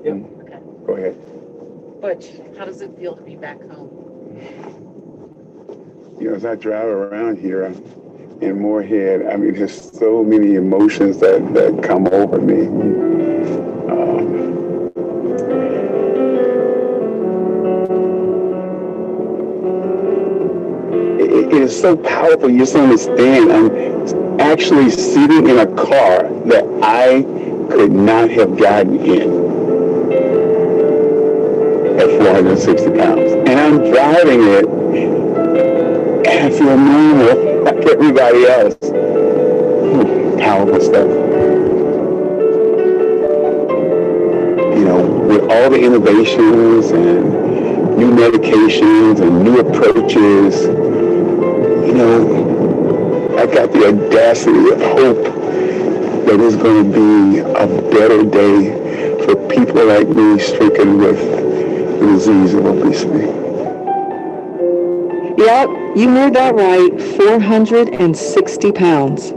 Yep. Okay. Go ahead. Butch, how does it feel to be back home? As I drive around here in Moorhead, I mean, there's so many emotions that come over me. It is so powerful. You just understand. I'm actually sitting in a car that I could not have gotten in at 460 pounds. And I'm driving it, and I feel normal like everybody else. Powerful stuff. With all the innovations and new medications and new approaches, I got the audacity of hope that it's going to be a better day for people like me stricken with the disease of obesity. Yep, you heard that right, 460 pounds.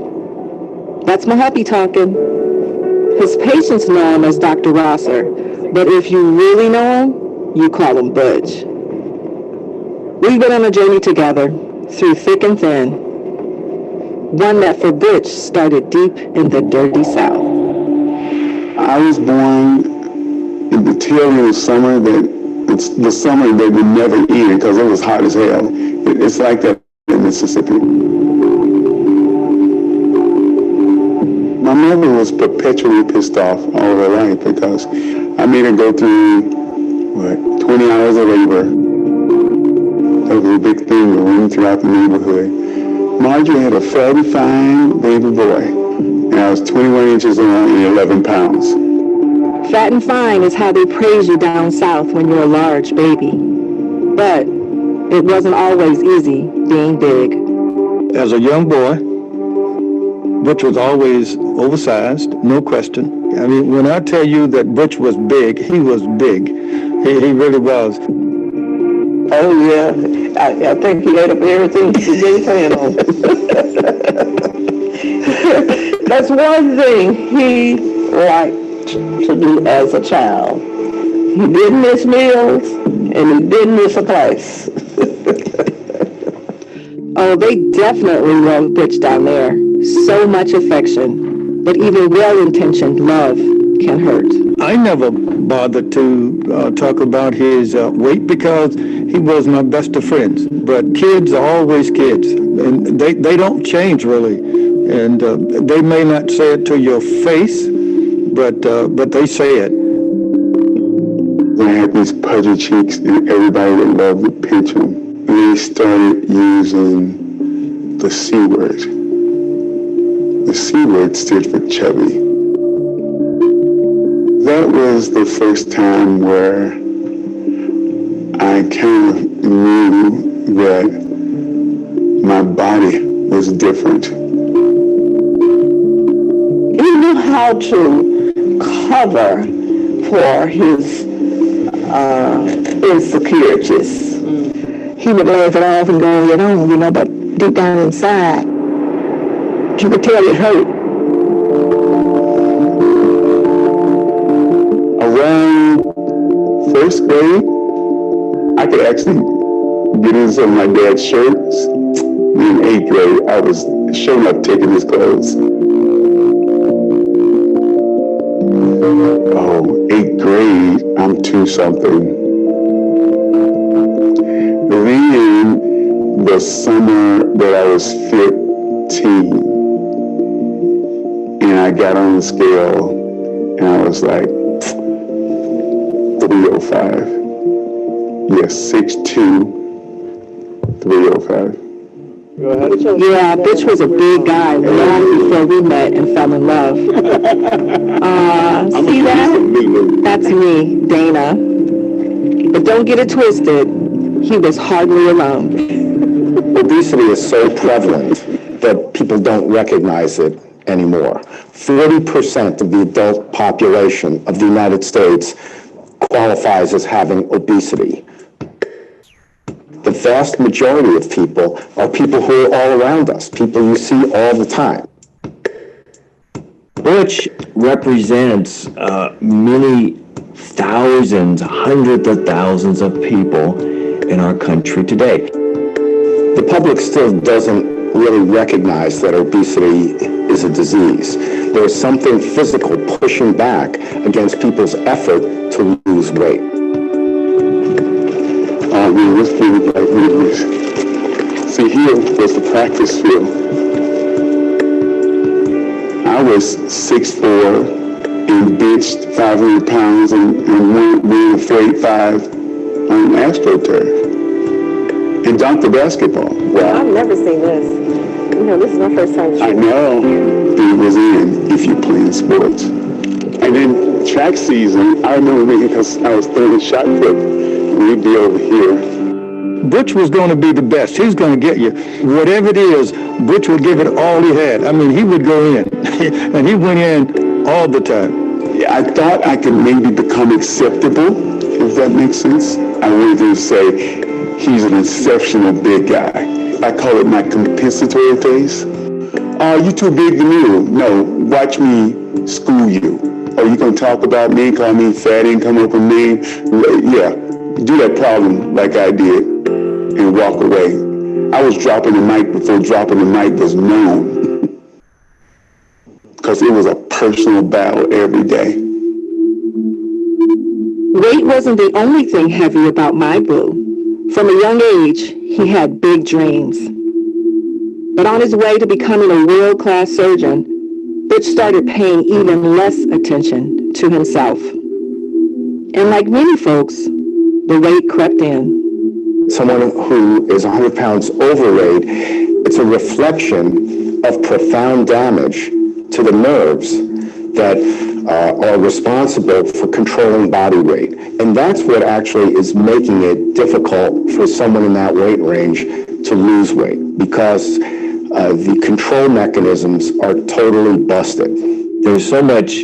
That's my hubby talking. His patients know him as Dr. Rosser, but if you really know him, you call him Butch. We've been on a journey together, through thick and thin. One that for Butch started deep in the dirty South. I was born in the tail end of summer it's the summer that would never end because it was hot as hell. It's like that in Mississippi. My mother was perpetually pissed off all her life because I made her go through, 20 hours of labor. That was a big thing that went throughout the neighborhood. Marjorie had a fairly fine baby boy, and I was 21 inches long and 11 pounds. Fat and fine is how they praise you down south when you're a large baby. But it wasn't always easy being big. As a young boy, Butch was always oversized, no question. I mean, when I tell you that Butch was big, he was big. He really was. Oh, yeah. I think he ate up everything he gave hand on. That's one thing he liked to do as a child. He didn't miss meals, and he didn't miss a place. Oh, they definitely love Butch down there. So much affection. But even well-intentioned love can hurt. I never bothered to talk about his weight because he was my best of friends. But kids are always kids, and they don't change really. And they may not say it to your face, but they say it. I had these pudgy cheeks, and everybody would love to pinch them. They started using the C word. The C word stood for chubby. That was the first time where I kind of knew that my body was different. He knew how to cover for his insecurities. He would laugh it off and go get on, but deep down inside, you could tell it hurt. Around first grade, I could actually get in some of my dad's shirts. In 8th grade, I was showing up taking his clothes. Oh, 8th grade, I'm 2-something. Then, the summer that I was 15, and I got on the scale, and I was like, 305. Yes, 6'2", 305. Go ahead. Yeah, Butch was a big guy long before we met and fell in love. See that? That's me, Dana. But don't get it twisted. He was hardly alone. Obesity is so prevalent that people don't recognize it anymore. 40% of the adult population of the United States qualifies as having obesity. The vast majority of people are people who are all around us, people you see all the time. Butch represents many thousands, hundreds of thousands of people in our country today. The public still doesn't really recognize that obesity is a disease. There's something physical pushing back against people's effort to lose weight. Let's bring it back with this. See, here was the practice field. I was 6'4", and benched 500 pounds and ran a 4.85 on AstroTurf and dunked the basketball. Well, I've never seen this. You know, this is my first time. I know it was in if you play in sports. And then track season, I remember because I was throwing a shot put, we'd be over here. Butch was going to be the best. He's going to get you. Whatever it is, Butch would give it all he had. I mean, he would go in, and he went in all the time. Yeah, I thought I could maybe become acceptable, if that makes sense. I wanted to say, he's an exceptional big guy. I call it my compensatory phase. Oh, you too big to me. No, watch me school you. Oh, you going to talk about me, call me fat, and come up with me? Yeah, do that problem like I did and walk away. I was dropping the mic before dropping the mic was known. Because it was a personal battle every day. Weight wasn't the only thing heavy about my boo. From a young age, he had big dreams. But on his way to becoming a world-class surgeon, Butch started paying even less attention to himself. And like many folks, the weight crept in. Someone who is 100 pounds overweight, it's a reflection of profound damage to the nerves that are responsible for controlling body weight. And that's what actually is making it difficult for someone in that weight range to lose weight, because the control mechanisms are totally busted. There's so much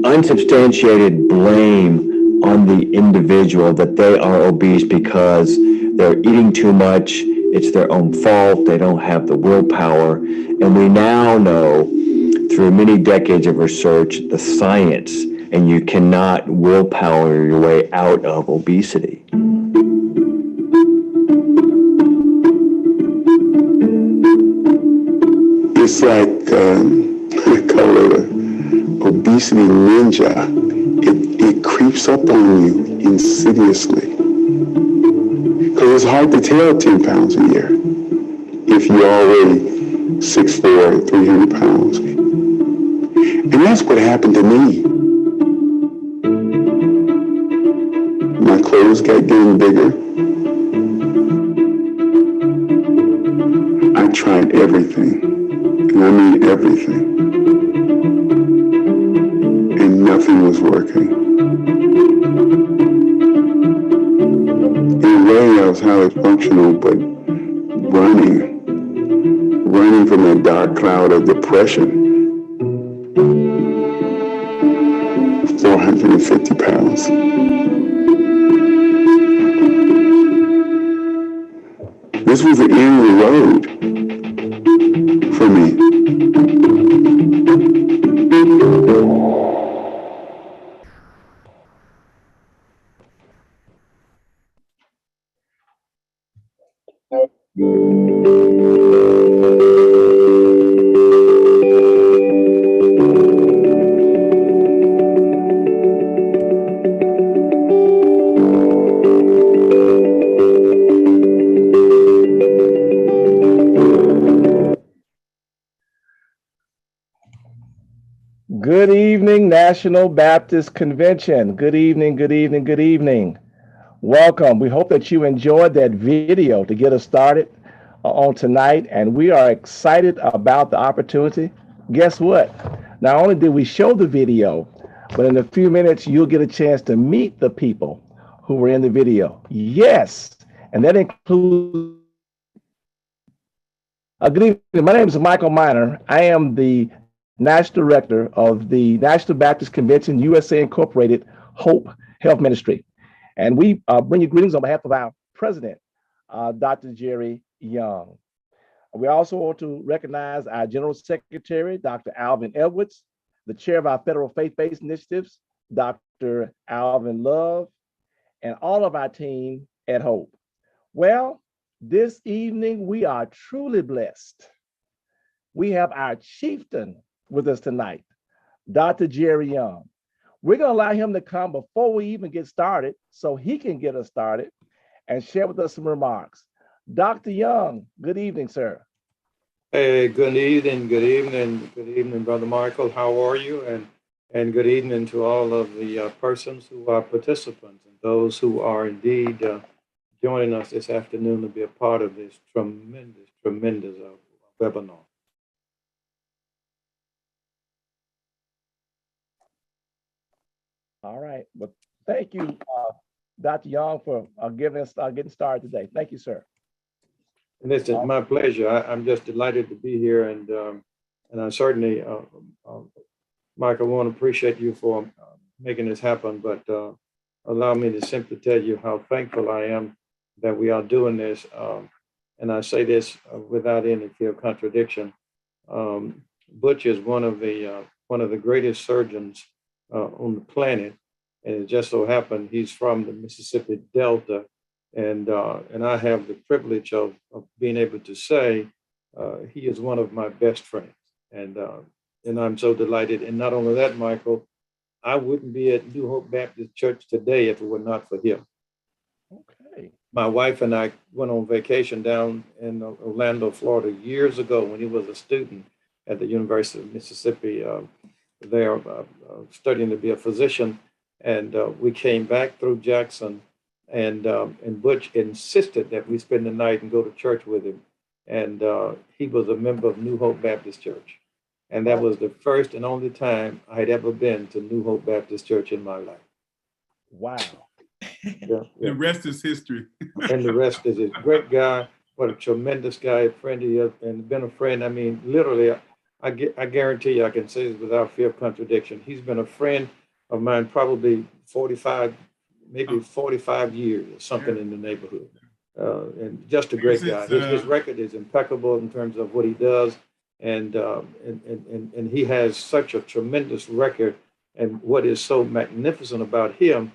unsubstantiated blame on the individual that they are obese because they're eating too much, it's their own fault, they don't have the willpower. And we now know through many decades of research, the science, and you cannot willpower your way out of obesity. It's like, I call it an obesity ninja. It creeps up on you insidiously. Because it's hard to tell 10 pounds a year if you're already 6'4", 300 pounds. And that's what happened to me. My clothes got getting bigger. I tried everything, and I mean everything. And nothing was working. In a way, I was highly functional, but running from that dark cloud of depression. 450 pounds. This was the end of the road for me. Good evening, National Baptist Convention. Good evening, good evening, good evening. Welcome. We hope that you enjoyed that video to get us started on tonight, and we are excited about the opportunity. Guess what? Not only did we show the video, but in a few minutes, you'll get a chance to meet the people who were in the video. Yes, and that includes good evening. My name is Michael Miner. I am the National Director of the National Baptist Convention USA Incorporated Hope Health Ministry. And we bring you greetings on behalf of our president, Dr. Jerry Young. We also want to recognize our General Secretary, Dr. Alvin Edwards, the chair of our Federal Faith-Based Initiatives, Dr. Dr. Alvin Love, and all of our team at Hope. Well, this evening we are truly blessed. We have our chieftain with us tonight, Dr. Jerry Young. We're going to allow him to come before we even get started so he can get us started and share with us some remarks. Dr. Young, good evening, sir. Hey, good evening, Brother Michael. How are you? And good evening to all of the persons who are participants and those who are indeed joining us this afternoon to be a part of this tremendous webinar. All right. Well, thank you, Dr. Young, for getting started today. Thank you, sir. And it's my pleasure. I'm just delighted to be here, and I certainly, Michael, want to appreciate you for making this happen. But allow me to simply tell you how thankful I am that we are doing this. And I say this without any fear of contradiction. Butch is one of the greatest surgeons on the planet, and it just so happened he's from the Mississippi Delta, and I have the privilege of being able to say he is one of my best friends, and I'm so delighted. And not only that, Michael, I wouldn't be at New Hope Baptist Church today if it were not for him. Okay. My wife and I went on vacation down in Orlando, Florida, years ago when he was a student at the University of Mississippi there, studying to be a physician. And we came back through Jackson, and Butch insisted that we spend the night and go to church with him. And he was a member of New Hope Baptist Church. And that was the first and only time I had ever been to New Hope Baptist Church in my life. Wow. Yeah. The rest is history. And the rest is a great guy. What a tremendous guy, friend he is, and been a friend. I mean, literally, I guarantee you, I can say this without fear of contradiction. He's been a friend of mine probably 45, maybe 45 years or something in the neighborhood. And just a great guy. His record is impeccable in terms of what he does. And he has such a tremendous record. And what is so magnificent about him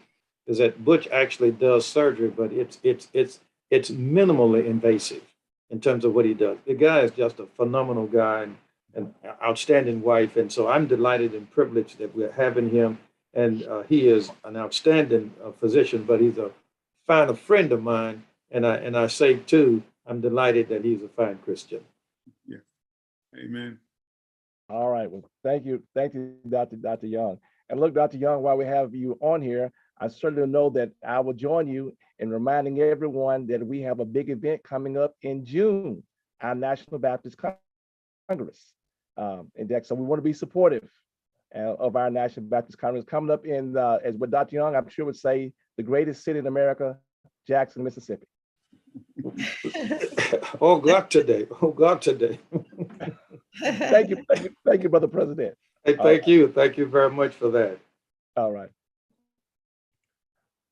is that Butch actually does surgery, but it's minimally invasive in terms of what he does. The guy is just a phenomenal guy and an outstanding wife. And so I'm delighted and privileged that we're having him. And he is an outstanding physician, but he's a fine friend of mine. And I say too, I'm delighted that he's a fine Christian. Yeah. Amen. All right. Well, thank you, Dr. Young. And look, Dr. Young, while we have you on here, I certainly know that I will join you in reminding everyone that we have a big event coming up in June, our National Baptist Congress. And so we want to be supportive of our National Baptist Congress coming up in, as what Dr. Young, I'm sure would say, the greatest city in America, Jackson, Mississippi. Oh God, today. Thank you, Brother President. Hey, thank you very much for that. All right.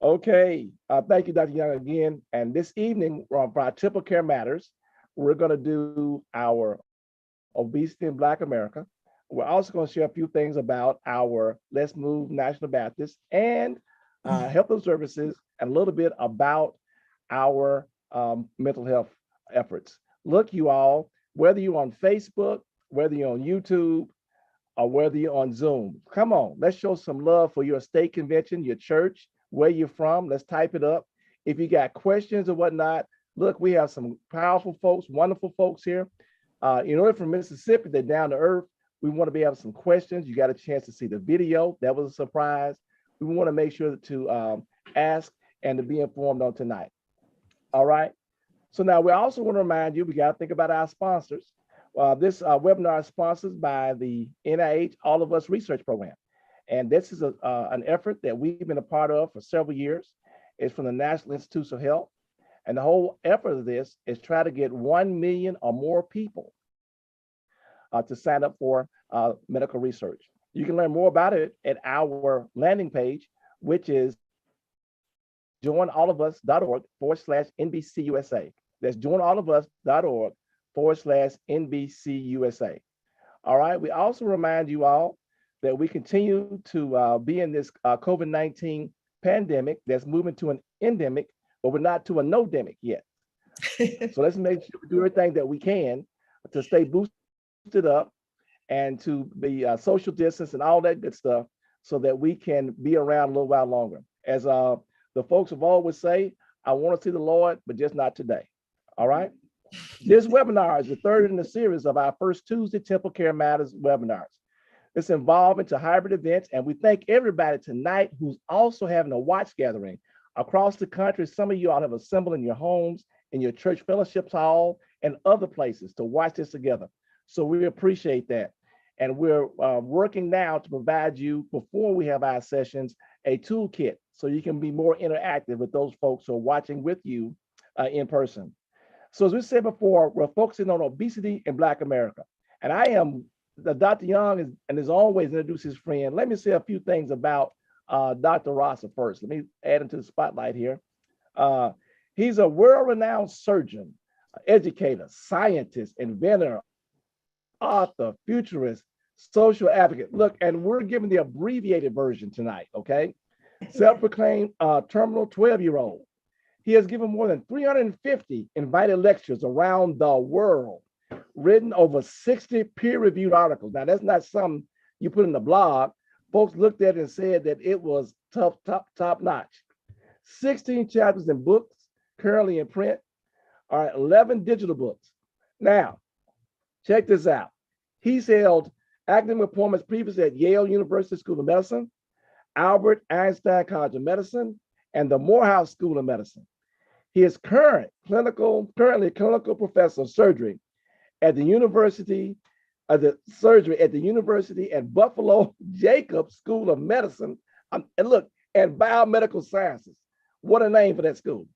Okay, thank you, Dr. Young, again. And this evening, for our TempleCare Matters, we're going to do our obesity in Black America. We're also going to share a few things about our Let's Move National Baptist and health and services, and a little bit about our mental health efforts. Look, you all, whether you're on Facebook, whether you're on YouTube, or whether you're on Zoom, come on, let's show some love for your state convention, your church, where you're from. Let's type it up. If you got questions or whatnot, look, we have some powerful folks, wonderful folks here. In order from Mississippi, they're down to earth. We want to be able some questions. You got a chance to see the video. That was a surprise. We want to make sure to ask and to be informed on tonight. All right. So now we also want to remind you, we got to think about our sponsors. This webinar is sponsored by the NIH All of Us Research Program. And this is an effort that we've been a part of for several years. It's from the National Institutes of Health. And the whole effort of this is try to get 1 million or more people to sign up for medical research. You can learn more about it at our landing page, which is joinallofus.org/NBCUSA. That's joinallofus.org/NBCUSA. All right. We also remind you all that we continue to be in this COVID-19 pandemic that's moving to an endemic, but we're not to a no-demic yet. So let's make sure we do everything that we can to stay boosted up and to be social distance and all that good stuff so that we can be around a little while longer. As the folks of always say, I want to see the Lord, but just not today. All right. This webinar is the third in the series of our first Tuesday TempleCare Matters webinars. It's involved into hybrid events, and we thank everybody tonight who's also having a watch gathering across the country. Some of you all have assembled in your homes, in your church fellowships hall, and other places to watch this together. So we appreciate that. And we're working now to provide you, before we have our sessions, a toolkit so you can be more interactive with those folks who are watching with you in person. So as we said before, we're focusing on obesity in Black America. And I am, Dr. Young and as always introduce his friend. Let me say a few things about Dr. Rosser first. Let me add him to the spotlight here. He's a world-renowned surgeon, educator, scientist, inventor, author, futurist, social advocate. Look, and we're giving the abbreviated version tonight, okay? Self-proclaimed terminal 12-year-old. He has given more than 350 invited lectures around the world, written over 60 peer-reviewed articles. Now, that's not something you put in the blog. Folks looked at it and said that it was top notch. 16 chapters in books, currently in print, are 11 digital books. Now, check this out. He's held academic appointments previously at Yale University School of Medicine, Albert Einstein College of Medicine, and the Morehouse School of Medicine. He is currently clinical professor of surgery at the University at Buffalo Jacobs School of Medicine, and biomedical sciences. What a name for that school.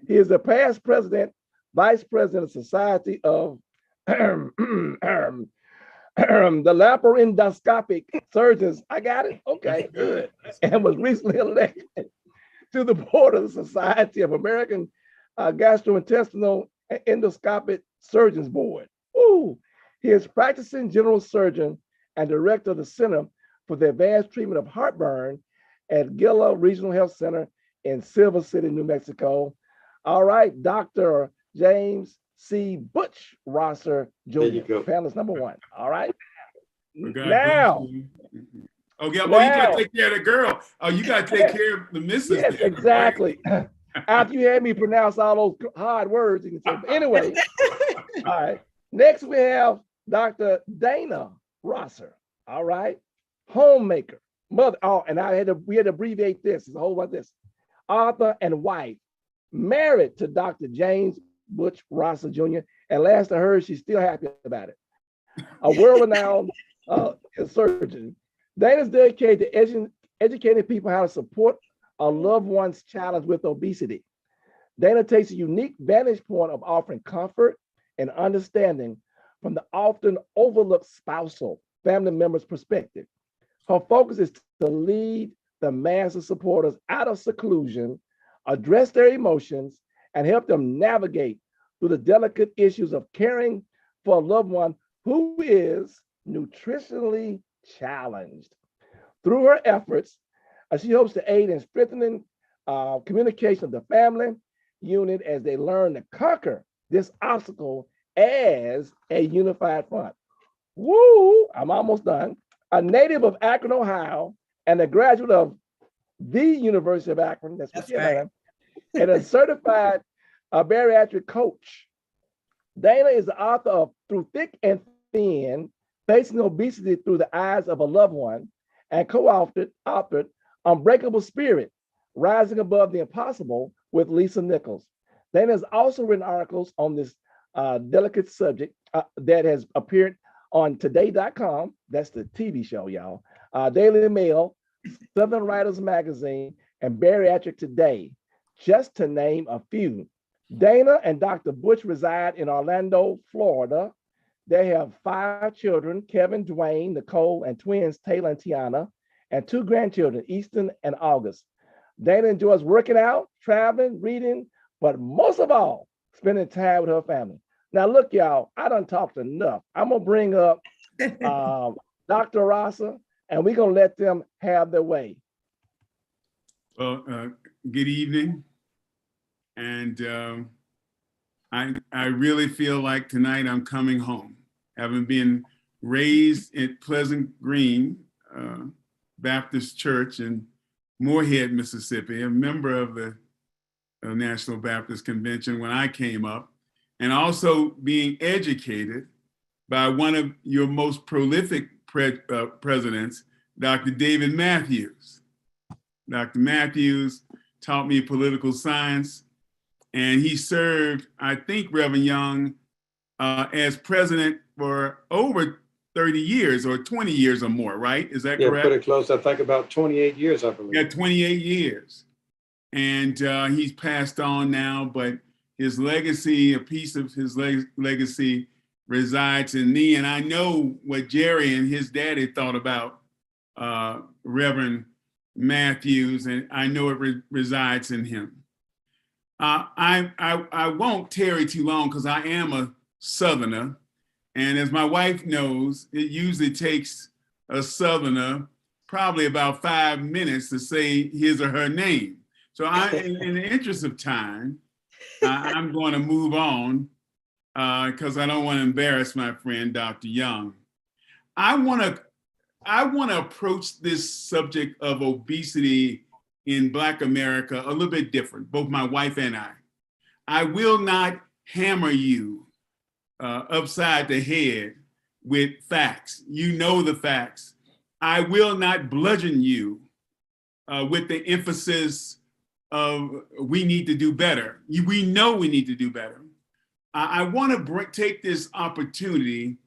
He is the past president, vice president of Society of the laparoscopic surgeons. I got it. Okay, good. And was recently elected to the board of the Society of American Gastrointestinal Endoscopic Surgeons Board. Ooh. He is practicing general surgeon and director of the Center for the Advanced Treatment of Heartburn at Gila Regional Health Center in Silver City, New Mexico. All right, Dr. James C. Butch Rosser Jr., panelist number one. All right. Now. Oh, yeah, well, you got to take care of the girl. Oh, you got to take care of the missus. Yes, there, exactly. Right? After you had me pronounce all those hard words, you can say, anyway. All right. Next, we have Dr. Dana Rosser. All right. Homemaker, mother. Oh, and we had to abbreviate this. It's a whole lot of this. Author and wife, married to Dr. James Butch Rosser Jr. And last I heard, she's still happy about it. A world-renowned surgeon. Dana's dedicated to educating people how to support a loved one's challenge with obesity. Dana takes a unique vantage point of offering comfort and understanding from the often overlooked spousal family member's perspective. Her focus is to lead the mass of supporters out of seclusion, address their emotions, and help them navigate through the delicate issues of caring for a loved one who is nutritionally challenged. Through her efforts, she hopes to aid in strengthening communication of the family unit as they learn to conquer this obstacle as a unified front. Woo! I'm almost done. A native of Akron, Ohio, and a graduate of the University of Akron, that's right, and a certified bariatric coach. Dana is the author of Through Thick and Thin, Facing Obesity Through the Eyes of a Loved One, and co-authored Unbreakable Spirit, Rising Above the Impossible with Lisa Nichols. Dana has also written articles on this delicate subject that has appeared on Today.com, that's the TV show, y'all, Daily Mail, Southern Writers Magazine, and Bariatric Today, just to name a few. Dana and Dr. Butch reside in Orlando, Florida. They have 5 children, Kevin, Dwayne, Nicole, and twins, Taylor and Tiana, and 2 grandchildren, Easton and August. Dana enjoys working out, traveling, reading, but most of all, spending time with her family. Now, look, y'all, I done talked enough. I'm going to bring up Dr. Rosser, and we're going to let them have their way. Well, good evening. And I really feel like tonight I'm coming home. Having been raised at Pleasant Green Baptist Church in Moorhead, Mississippi, a member of the National Baptist Convention when I came up, and also being educated by one of your most prolific presidents, Dr. David Matthews. Dr. Matthews taught me political science, and he served, I think, Reverend Young, as president for over 30 years or 20 years or more, right? Is that correct? Yeah, pretty close. I think about 28 years, I believe. Yeah, 28 years. And he's passed on now, but his legacy, a piece of his legacy resides in me. And I know what Jerry and his daddy thought about Reverend Matthews, and I know it resides in him. I won't tarry too long because I am a Southerner. And as my wife knows, it usually takes a Southerner probably about 5 minutes to say his or her name. So in the interest of time, I'm going to move on because I don't want to embarrass my friend, Dr. Young. I want to approach this subject of obesity in Black America a little bit different, both my wife and I. I will not hammer you upside the head with facts. You know the facts. I will not bludgeon you with the emphasis of we need to do better. We know we need to do better. I want to take this opportunity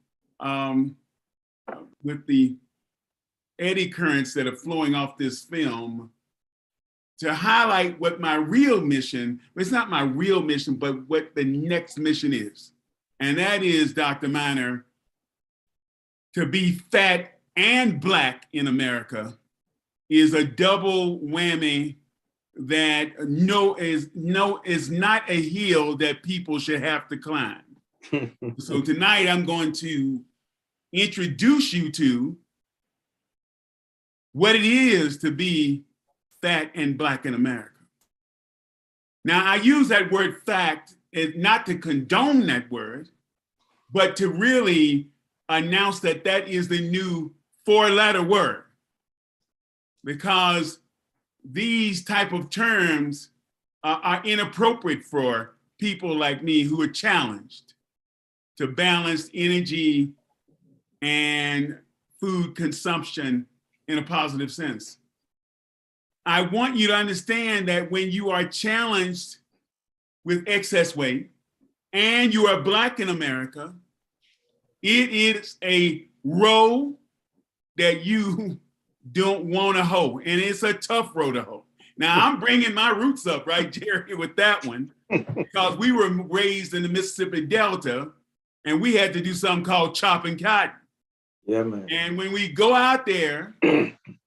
with the eddy currents that are flowing off this film to highlight what my real mission, it's not my real mission, but what the next mission is. And that is, Dr. Miner, to be fat and Black in America is a double whammy that is not a hill that people should have to climb. So tonight I'm going to introduce you to what it is to be fat and Black in America. Now I use that word fact not to condone that word, but to really announce that that is the new 4-letter word, because these type of terms are inappropriate for people like me who are challenged to balance energy and food consumption in a positive sense. I want you to understand that when you are challenged with excess weight and you are Black in America, it is a row that you don't want to hoe, and it's a tough row to hoe. Now I'm bringing my roots up, right, Jerry, with that one, because we were raised in the Mississippi Delta, and we had to do something called chopping cotton. Yeah, man. And when we go out there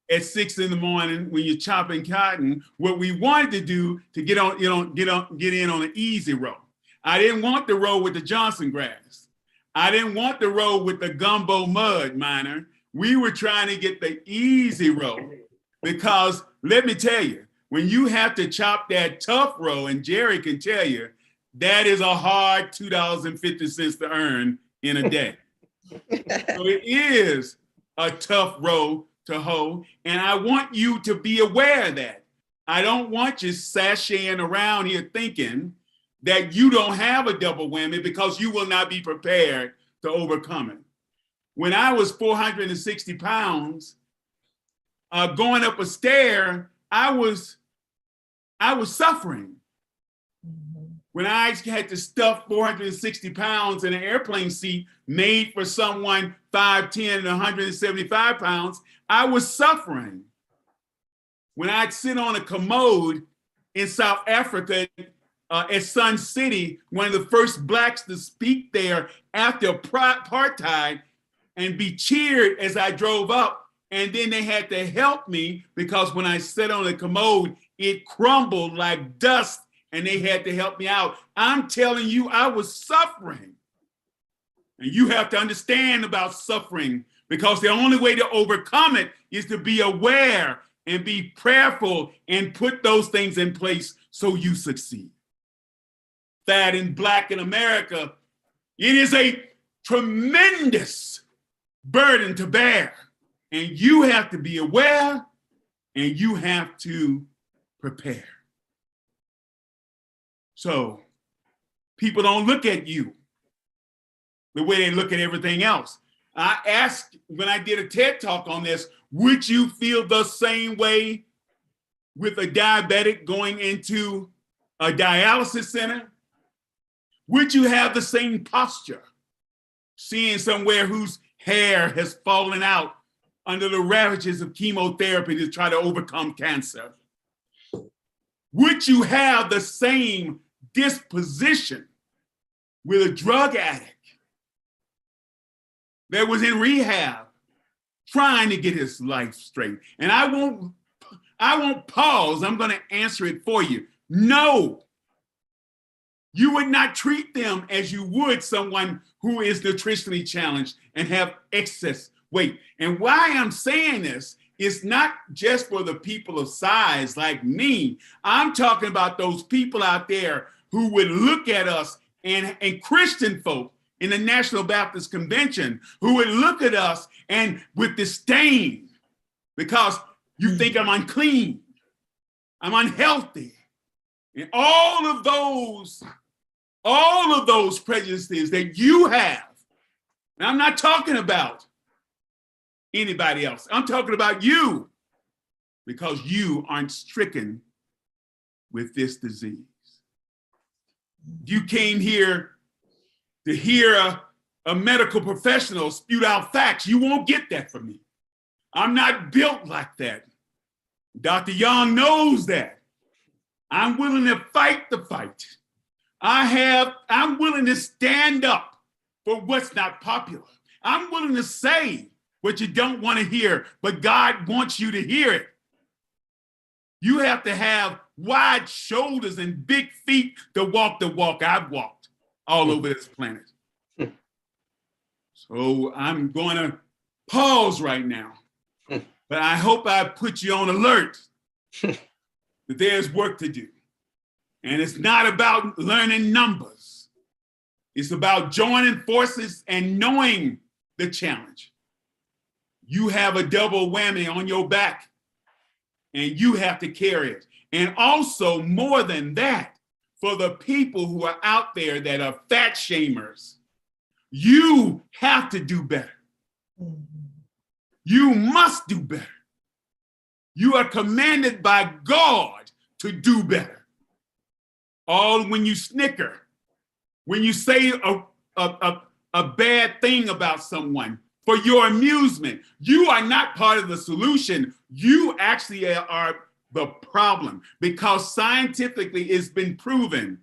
at 6 in the morning, when you're chopping cotton, what we wanted to do to get in on an easy row. I didn't want the row with the Johnson grass. I didn't want the row with the gumbo mud, Miner. We were trying to get the easy row, because let me tell you, when you have to chop that tough row, and Jerry can tell you, that is a hard $2.50 to earn in a day. So it is a tough row to hoe, and I want you to be aware of that. I don't want you sashaying around here thinking that you don't have a double whammy, because you will not be prepared to overcome it. When I was 460 pounds, going up a stair, I was suffering. When I had to stuff 460 pounds in an airplane seat made for someone 5'10" and 175 pounds, I was suffering. When I'd sit on a commode in South Africa at Sun City, one of the first Blacks to speak there after apartheid, and be cheered as I drove up, and then they had to help me because when I sat on the commode, it crumbled like dust, and they had to help me out. I'm telling you, I was suffering. And you have to understand about suffering because the only way to overcome it is to be aware and be prayerful and put those things in place so you succeed. That in Black in America, it is a tremendous burden to bear. And you have to be aware and you have to prepare. So people don't look at you the way they look at everything else. I asked when I did a TED Talk on this, would you feel the same way with a diabetic going into a dialysis center? Would you have the same posture seeing somewhere whose hair has fallen out under the ravages of chemotherapy to try to overcome cancer? Would you have the same disposition with a drug addict that was in rehab trying to get his life straight? And I won't pause. I'm going to answer it for you. No, you would not treat them as you would someone who is nutritionally challenged and have excess weight. And why I'm saying this is not just for the people of size like me. I'm talking about those people out there who would look at us and Christian folk in the National Baptist Convention who would look at us and with disdain because you think I'm unclean, I'm unhealthy. And all of those prejudices that you have. And I'm not talking about anybody else. I'm talking about you because you aren't stricken with this disease. You came here to hear a medical professional spew out facts. You won't get that from me. I'm not built like that. Dr. Young knows that. I'm willing to fight the fight. I'm willing to stand up for what's not popular. I'm willing to say what you don't want to hear, but God wants you to hear it. You have to have wide shoulders and big feet to walk the walk I've walked all over this planet. So I'm going to pause right now, but I hope I put you on alert that there's work to do. And it's not about learning numbers. It's about joining forces and knowing the challenge. You have a double whammy on your back and you have to carry it. And also more than that, for the people who are out there that are fat shamers, you have to do better. You must do better. You are commanded by God to do better. All when you snicker, when you say a bad thing about someone for your amusement, you are not part of the solution. You actually are the problem because scientifically it's been proven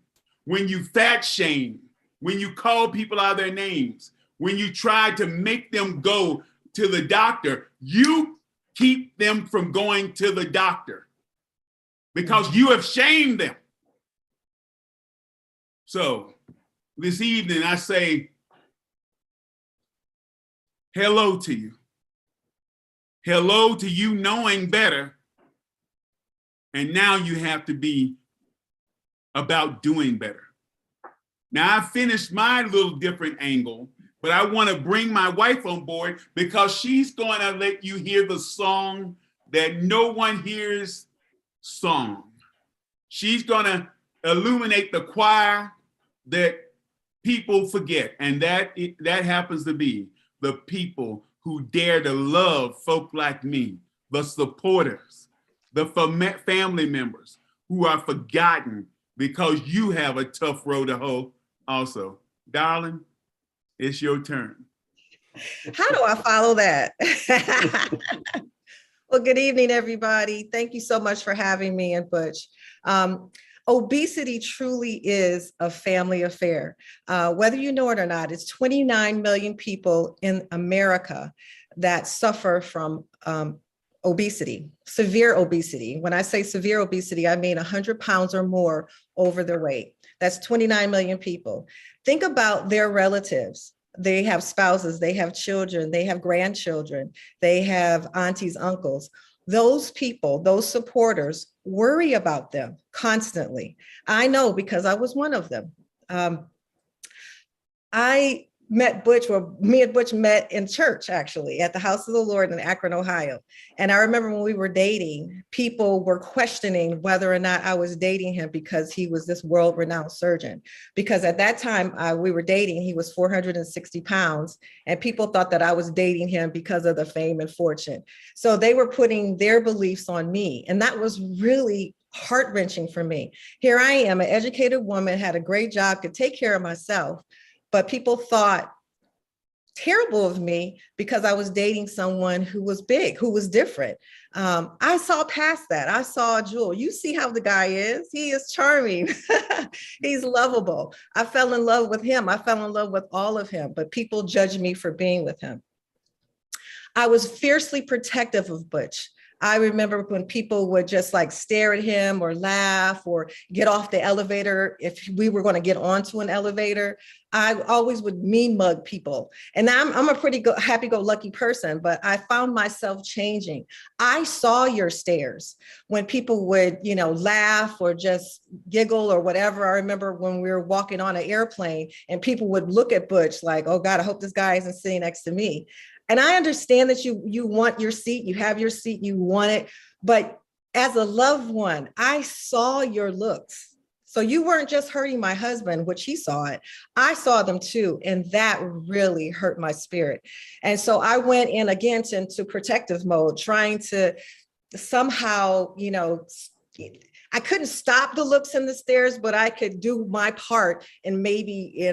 when you fat shame, when you call people out their names, when you try to make them go to the doctor, you keep them from going to the doctor because you have shamed them. So this evening I say hello to you. Hello to you knowing better. And now you have to be about doing better. Now I finished my little different angle, but I want to bring my wife on board because she's going to let you hear the song that no one hears song. She's going to illuminate the choir that people forget, and that happens to be the people who dare to love folk like me, the supporters, the family members who are forgotten because you have a tough road to hoe also. Darling, it's your turn. How do I follow that? Well, good evening, everybody. Thank you so much for having me and Butch. Obesity truly is a family affair. Whether you know it or not, it's 29 million people in America that suffer from obesity, severe obesity. When I say severe obesity, I mean 100 pounds or more over their weight. That's 29 million people. Think about their relatives They have spouses, they have children, they have grandchildren, they have aunties, uncles. Those people, those supporters worry about them constantly. I know because I was one of them. I met Butch, well, me and Butch met in church, actually, at the House of the Lord in Akron, Ohio. And I remember when we were dating, people were questioning whether or not I was dating him because he was this world-renowned surgeon. Because at that time we were dating, he was 460 pounds, and people thought that I was dating him because of the fame and fortune. So they were putting their beliefs on me. And that was really heart-wrenching for me. Here I am, an educated woman, had a great job, could take care of myself, but people thought terrible of me because I was dating someone who was big, who was different. I saw past that. I saw Jewel. You see how the guy is. He is charming. He's lovable. I fell in love with him. I fell in love with all of him, but people judged me for being with him. I was fiercely protective of Butch. I remember when people would just like stare at him or laugh or get off the elevator. If we were going to get onto an elevator, I always would mean mug people. And I'm a pretty happy-go-lucky person, but I found myself changing. I saw your stares when people would, laugh or just giggle or whatever. I remember when we were walking on an airplane and people would look at Butch like, oh God, I hope this guy isn't sitting next to me. And I understand that you want your seat, you have your seat, you want it. But as a loved one, I saw your looks. So you weren't just hurting my husband, which he saw it. I saw them too. And that really hurt my spirit. And so I went in again into protective mode, trying to somehow, I couldn't stop the looks and the stares, but I could do my part in maybe,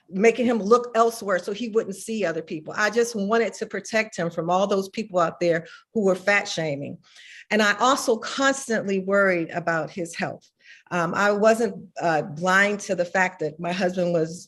making him look elsewhere so he wouldn't see other people. I just wanted to protect him from all those people out there who were fat shaming. And I also constantly worried about his health. I wasn't blind to the fact that my husband was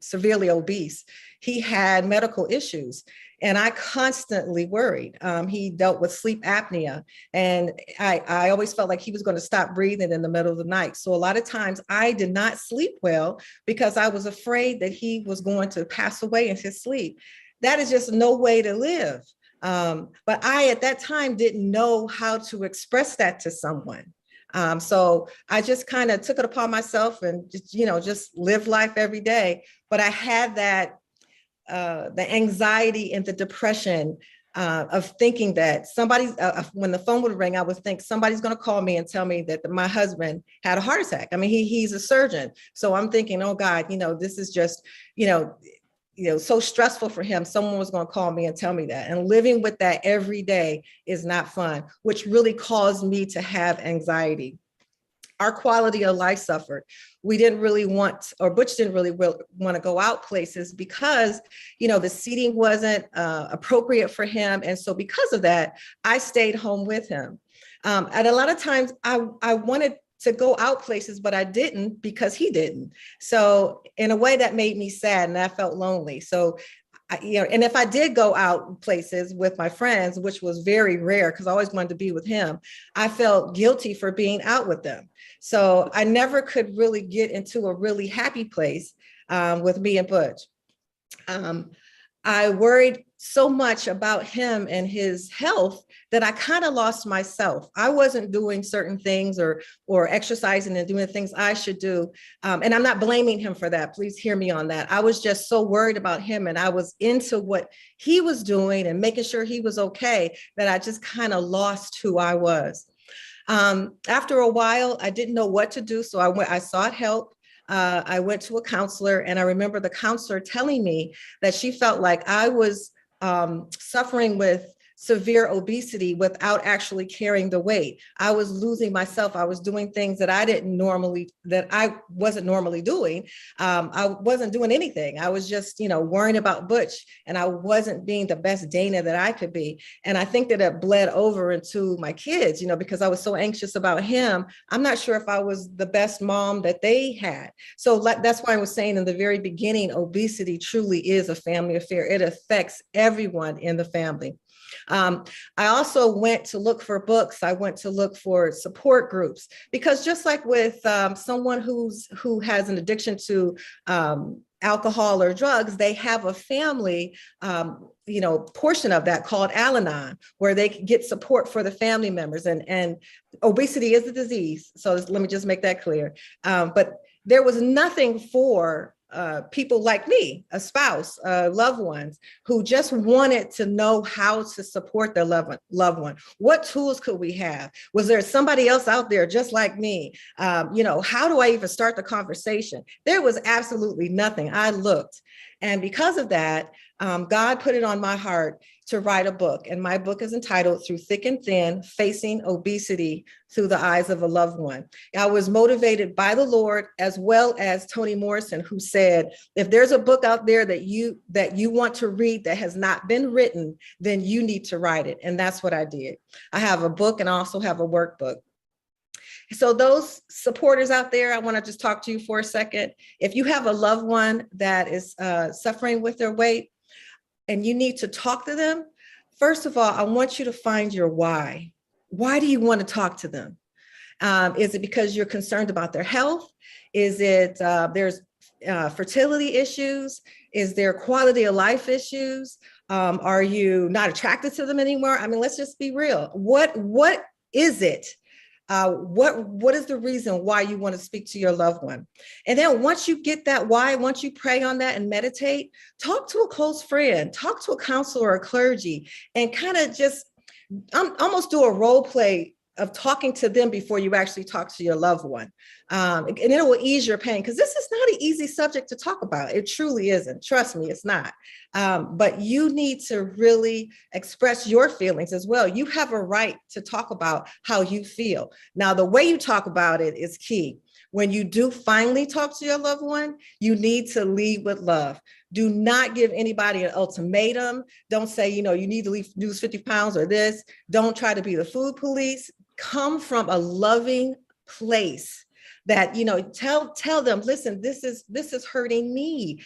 severely obese. He had medical issues. And I constantly worried. He dealt with sleep apnea. And I always felt like he was going to stop breathing in the middle of the night. So a lot of times I did not sleep well because I was afraid that he was going to pass away in his sleep. That is just no way to live. But I, at that time, didn't know how to express that to someone. So I just kind of took it upon myself and just live life every day. But I had that the anxiety and the depression of thinking that when the phone would ring, I would think somebody's going to call me and tell me that my husband had a heart attack. I mean, he's a surgeon. So I'm thinking, oh God, this is just, so stressful for him. Someone was going to call me and tell me that. And living with that every day is not fun, which really caused me to have anxiety. Our quality of life suffered. We didn't really want, or Butch didn't really want to go out places because, the seating wasn't appropriate for him. And so because of that, I stayed home with him. And a lot of times I wanted to go out places, but I didn't because he didn't. So in a way that made me sad and I felt lonely. So and if I did go out places with my friends, which was very rare because I always wanted to be with him, I felt guilty for being out with them. So I never could really get into a really happy place with me and Butch. I worried so much about him and his health that I kind of lost myself. I wasn't doing certain things or exercising and doing the things I should do. And I'm not blaming him for that. Please hear me on that. I was just so worried about him and I was into what he was doing and making sure he was okay that I just kind of lost who I was. After a while, I didn't know what to do. So I sought help. I went to a counselor and I remember the counselor telling me that she felt like I was suffering with severe obesity without actually carrying the weight. I was losing myself. I was doing things that I wasn't normally doing. I wasn't doing anything. I was just, worrying about Butch and I wasn't being the best Dana that I could be. And I think that it bled over into my kids, because I was so anxious about him. I'm not sure if I was the best mom that they had. So that's why I was saying in the very beginning, obesity truly is a family affair. It affects everyone in the family. I also went to look for books. I went to look for support groups because just like with someone who has an addiction to alcohol or drugs, they have a family, portion of that called Al-Anon, where they can get support for the family members. And obesity is a disease. So let me just make that clear. But there was nothing for people like me, a spouse, loved ones, who just wanted to know how to support their loved one. What tools could we have? Was there somebody else out there just like me? How do I even start the conversation? There was absolutely nothing. I looked. And because of that, God put it on my heart to write a book. And my book is entitled Through Thick and Thin, Facing Obesity Through the Eyes of a Loved One. I was motivated by the Lord, as well as Toni Morrison, who said, if there's a book out there that you want to read that has not been written, then you need to write it. And that's what I did. I have a book and I also have a workbook. So those supporters out there, I want to just talk to you for a second. If you have a loved one that is suffering with their weight and you need to talk to them, first of all, I want you to find your why. Why do you want to talk to them? Is it because you're concerned about their health? Is it there's fertility issues? Is there quality of life issues? Are you not attracted to them anymore? I mean, let's just be real. What is it? What is the reason why you want to speak to your loved one? And then once you get that why, once you pray on that and meditate, talk to a close friend, talk to a counselor or clergy, and kind of just almost do a role play of talking to them before you actually talk to your loved one. And it will ease your pain, because this is not an easy subject to talk about. It truly isn't. Trust me, it's not. But you need to really express your feelings as well. You have a right to talk about how you feel. Now, the way you talk about it is key. When you do finally talk to your loved one, you need to lead with love. Do not give anybody an ultimatum. Don't say, you need to lose 50 pounds or this. Don't try to be the food police. Come from a loving place that, tell them, listen, this is hurting me.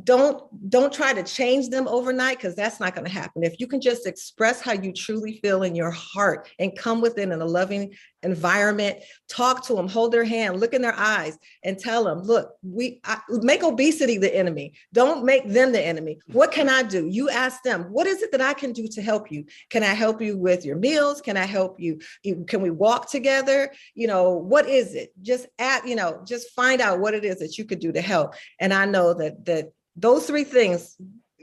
Don't try to change them overnight, because that's not going to happen. If you can just express how you truly feel in your heart and come within a loving environment, talk to them, hold their hand, look in their eyes, and tell them, look, make obesity the enemy. Don't make them the enemy. What can I do? You ask them, what is it that I can do to help you? Can I help you with your meals? Can I help you? Can we walk together? What is it? Just just find out what it is that you could do to help. And I know that those three things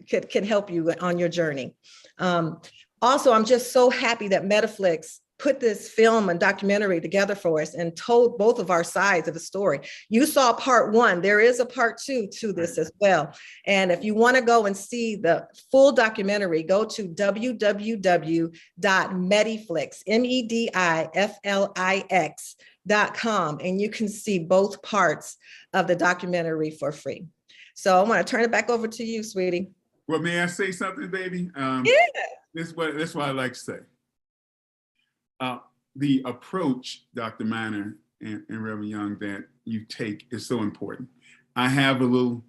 can help you on your journey. Also, I'm just so happy that Metaflix put this film and documentary together for us and told both of our sides of the story. You saw part one. There is a part two to this as well. And if you want to go and see the full documentary, go to www.mediflix, mediflix.com, and you can see both parts of the documentary for free. So I want to turn it back over to you, sweetie. Well, may I say something, baby? Yeah. This is what I like to say. The approach, Dr. Miner and Reverend Young, that you take is so important. I have a little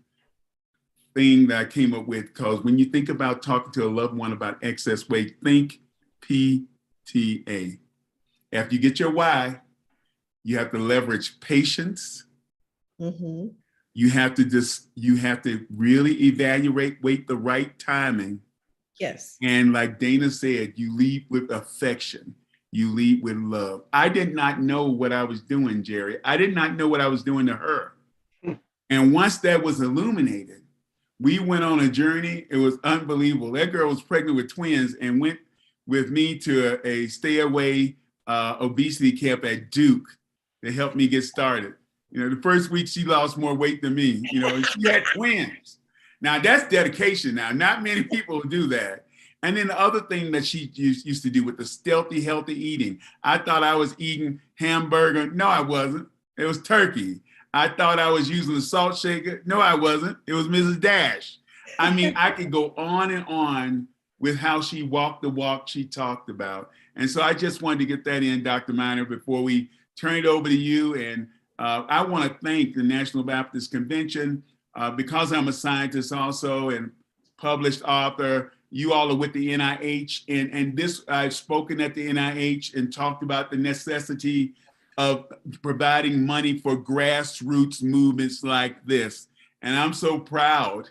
thing that I came up with, because when you think about talking to a loved one about excess weight, think PTA. After you get your why, you have to leverage patience. Mm-hmm. You have to really wait the right timing. Yes. And like Dana said, you lead with affection. You lead with love. I did not know what I was doing, Jerry. I did not know what I was doing to her. And once that was illuminated, we went on a journey. It was unbelievable. That girl was pregnant with twins and went with me to a stay away obesity camp at Duke to help me get started. The first week she lost more weight than me. She had twins. Now that's dedication. Now, not many people do that. And then the other thing that she used to do with the stealthy, healthy eating. I thought I was eating hamburger. No, I wasn't. It was turkey. I thought I was using a salt shaker. No, I wasn't. It was Mrs. Dash. I mean, I could go on and on with how she walked the walk she talked about. And so I just wanted to get that in, Dr. Miner, before we turn it over to you. And I want to thank the National Baptist Convention, because I'm a scientist also and published author. You all are with the NIH, and this, I've spoken at the NIH and talked about the necessity of providing money for grassroots movements like this. And I'm so proud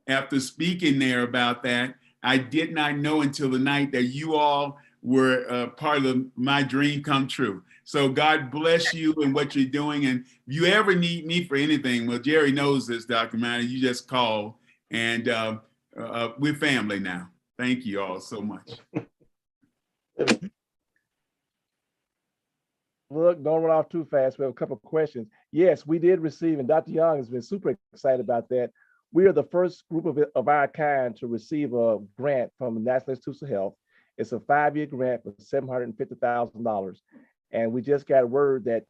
after speaking there about that. I did not know until the night that you all were part of my dream come true. So God bless you and what you're doing. And if you ever need me for anything, well, Jerry knows this, Dr. Manor, you just call, and we're family now. Thank you all so much. Look, don't run off too fast. We have a couple of questions. Yes, we did receive, and Dr. Young has been super excited about that. We are the first group of our kind to receive a grant from the National Institutes of Health. It's a 5-year grant for $750,000. And we just got word that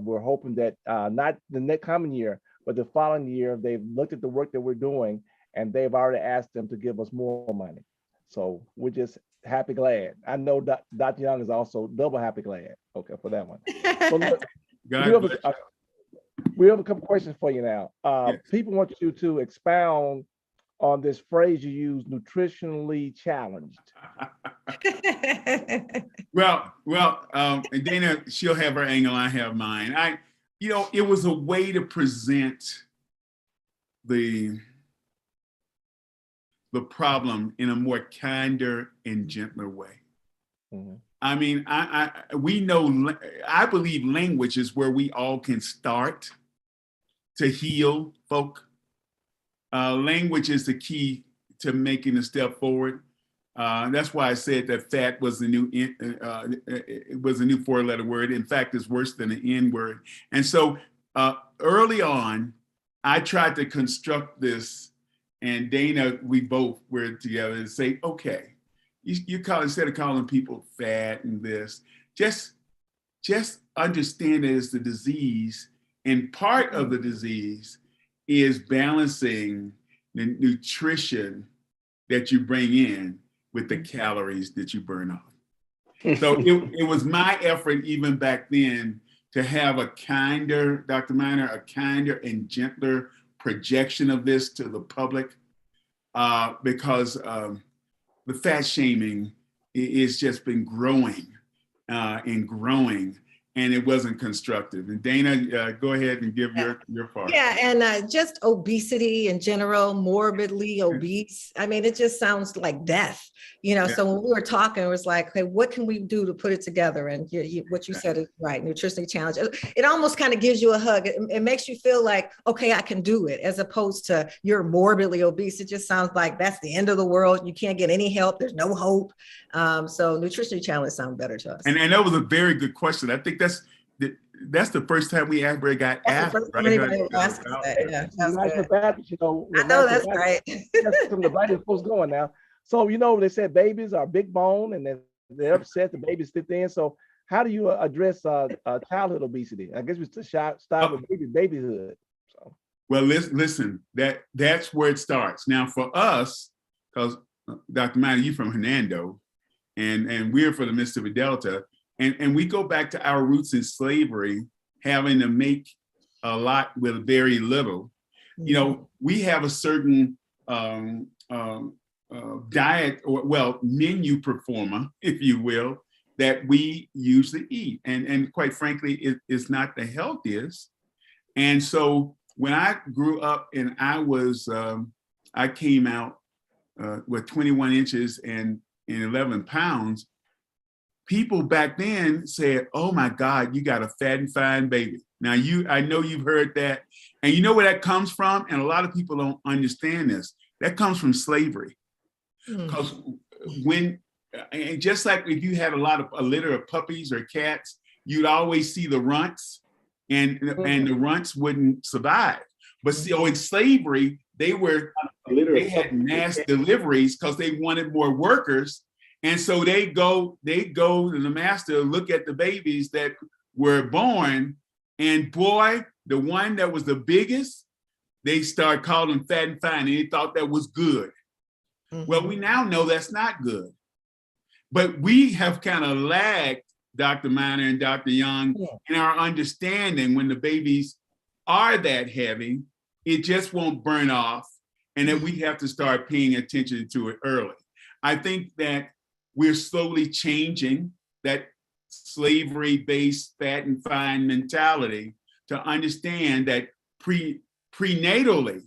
we're hoping that not the next coming year, but the following year, they've looked at the work that we're doing and they've already asked them to give us more money. So we're just happy glad. I know Dr. Young is also double happy glad. Okay, for that one. So look, we have a couple questions for you now. Yes. People want you to expound on this phrase you use, nutritionally challenged. Well, and Dana, she'll have her angle, I have mine. It was a way to present the problem in a more kinder and gentler way. Mm-hmm. I mean, I believe language is where we all can start to heal folk. Language is the key to making a step forward. That's why I said that fat was the new 4-letter word. In fact, it's worse than the N word. And so early on, I tried to construct this, and Dana, we both were together and say, okay, instead of calling people fat and this, just understand it as the disease, and part of the disease is balancing the nutrition that you bring in with the calories that you burn off. So it was my effort even back then to have a kinder, Dr. Miner, a kinder and gentler projection of this to the public, because the fat shaming is just been growing and growing, and it wasn't constructive. And Dana, go ahead and give your part. Yeah, and just obesity in general, morbidly obese. I mean, it just sounds like death, So when we were talking, it was like, okay, what can we do to put it together? And what you said is right, nutritionally challenged. It almost kind of gives you a hug. It makes you feel like, okay, I can do it, as opposed to you're morbidly obese. It just sounds like that's the end of the world. You can't get any help. There's no hope. So nutritionally challenged sounds better to us. And that was a very good question. I think that's the first time we ever got asked. Right? Yeah, I know that's right. From the brightest folks going now. So they said babies are big bone, and they're upset the babies fit in. So how do you address childhood obesity? I guess we start with babyhood. So. Well, listen. That's where it starts. Now for us, because Dr. Miner, you from Hernando, and we're from the Mississippi Delta. And we go back to our roots in slavery, having to make a lot with very little. We have a certain diet, or menu performer, if you will, that we usually eat. And quite frankly, it is not the healthiest. And so when I grew up and I came out with 21 inches and 11 pounds, people back then said, oh my God, you got a fat and fine baby. Now I know you've heard that. And you know where that comes from? And a lot of people don't understand this. That comes from slavery. Because and just like if you had a litter of puppies or cats, you'd always see the runts, and the runts wouldn't survive. But in slavery, they had mass deliveries because they wanted more workers. And so they go to the master, look at the babies that were born, and boy, the one that was the biggest, they start calling him fat and fine, and they thought that was good. Mm-hmm. Well, we now know that's not good. But we have kind of lagged, Dr. Miner and Dr. Young, in our understanding when the babies are that heavy, it just won't burn off, and that we have to start paying attention to it early. I think that we're slowly changing that slavery-based fat and fine mentality to understand that prenatally,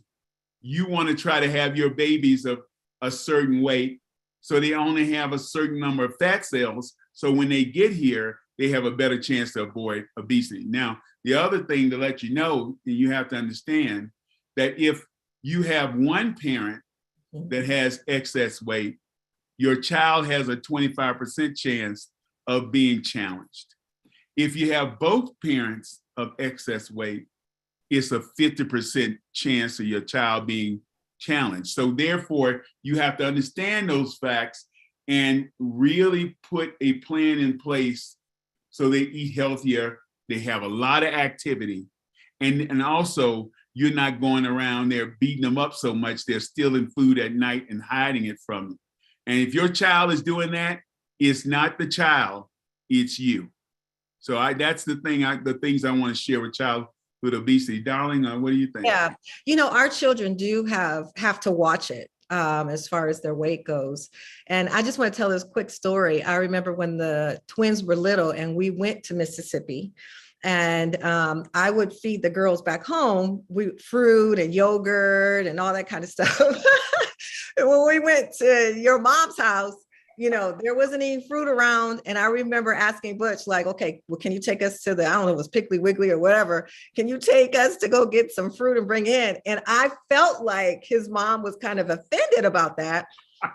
you want to try to have your babies of a certain weight, so they only have a certain number of fat cells. So when they get here, they have a better chance to avoid obesity. Now, the other thing to let you know, and you have to understand that if you have one parent that has excess weight, your child has a 25% chance of being challenged. If you have both parents of excess weight, it's a 50% chance of your child being challenged. So therefore, you have to understand those facts and really put a plan in place so they eat healthier, they have a lot of activity, and also you're not going around there beating them up so much they're stealing food at night and hiding it from you. And if your child is doing that, it's not the child, it's you. So that's the things I want to share with childhood obesity. Darling, what do you think? Yeah, our children do have to watch it as far as their weight goes. And I just want to tell this quick story. I remember when the twins were little and we went to Mississippi, and I would feed the girls back home fruit and yogurt and all that kind of stuff. And when we went to your mom's house, there wasn't any fruit around. And I remember asking Butch, like, okay, well, can you take us to I don't know, it was Piggly Wiggly or whatever. Can you take us to go get some fruit and bring in? And I felt like his mom was kind of offended about that.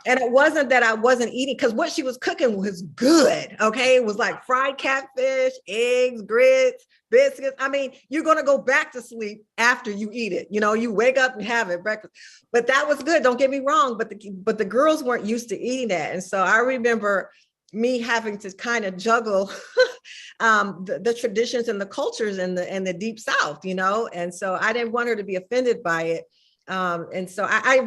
And it wasn't that I wasn't eating, because what she was cooking was good. Okay. It was like fried catfish, eggs, grits, biscuits. I mean, you're going to go back to sleep after you eat it. You wake up and have it breakfast, but that was good. Don't get me wrong. But the girls weren't used to eating that. And so I remember me having to kind of juggle the traditions and the cultures and the deep South, and so I didn't want her to be offended by it. And so I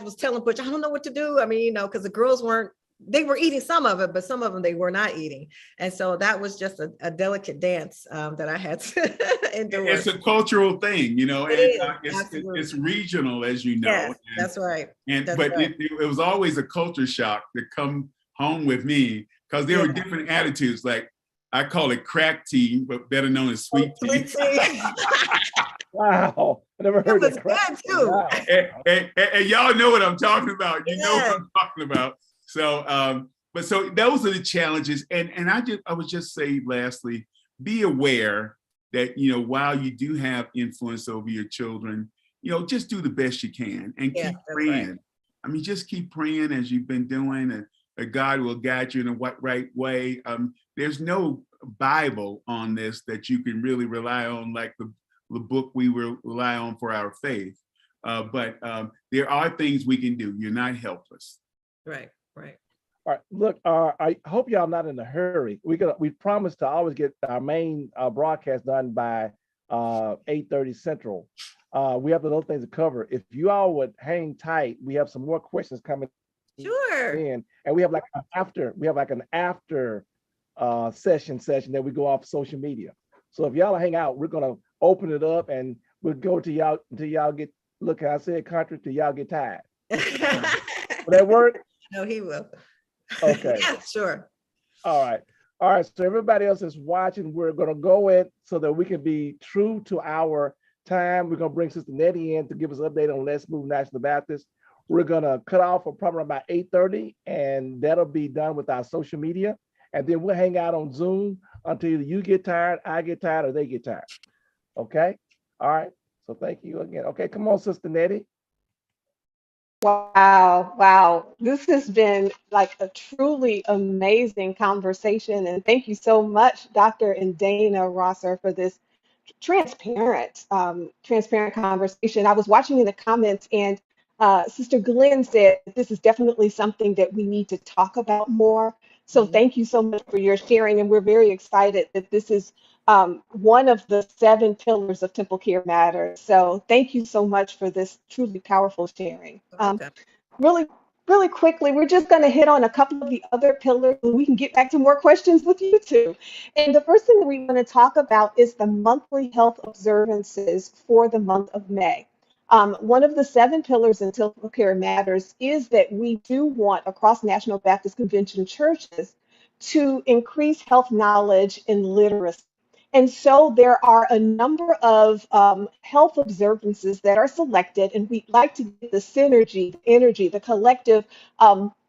was telling Butch, I don't know what to do. I mean, because the girls they were eating some of it, but some of them they were not eating. And so that was just a delicate dance that I had to endure. It's a cultural thing, it's regional, as you know. Yes, that's right. It was always a culture shock to come home with me, because there were different attitudes. Like, I call it crack tea, but better known as sweet tea. Wow, I never heard that. Good too. Wow. And y'all know what I'm talking about. You know what I'm talking about. So, so those are the challenges. And I would just say, lastly, be aware that while you do have influence over your children, just do the best you can and keep praying. Right. I mean, just keep praying as you've been doing, and that God will guide you in the right way. There's no Bible on this that you can really rely on, like the book we rely on for our faith. But there are things we can do. You're not helpless. Right. All right, look, I hope y'all not in a hurry. We promised to always get our main broadcast done by 8:30 Central. We have other things to cover. If you all would hang tight, we have some more questions coming in, and we have an after session that we go off social media. So if y'all hang out, we're gonna open it up and we'll go to y'all until y'all get, look, I said country, till y'all get tired. Will that work? No, he will. Okay. Yeah, sure. All right. So everybody else is watching, we're going to go in so that we can be true to our time. We're going to bring Sister Nettie in to give us an update on Let's Move National Baptist. We're going to cut off for probably about 8:30, and that'll be done with our social media. And then we'll hang out on Zoom until either you get tired, I get tired, or they get tired. Okay? All right. So thank you again. Okay, come on, Sister Nettie. Wow. This has been like a truly amazing conversation. And thank you so much, Dr. and Dana Rosser, for this transparent conversation. I was watching in the comments, and Sister Glenn said this is definitely something that we need to talk about more. So thank you so much for your sharing. And we're very excited that this is one of the 7 pillars of TempleCare Matters. So thank you so much for this truly powerful sharing. Really quickly, we're just going to hit on a couple of the other pillars, and we can get back to more questions with you two. And the first thing that we want to talk about is the monthly health observances for the month of May. One of the 7 pillars in TempleCare Matters is that we do want across National Baptist Convention churches to increase health knowledge and literacy. And so there are a number of health observances that are selected, and we'd like to get the synergy, the energy, the collective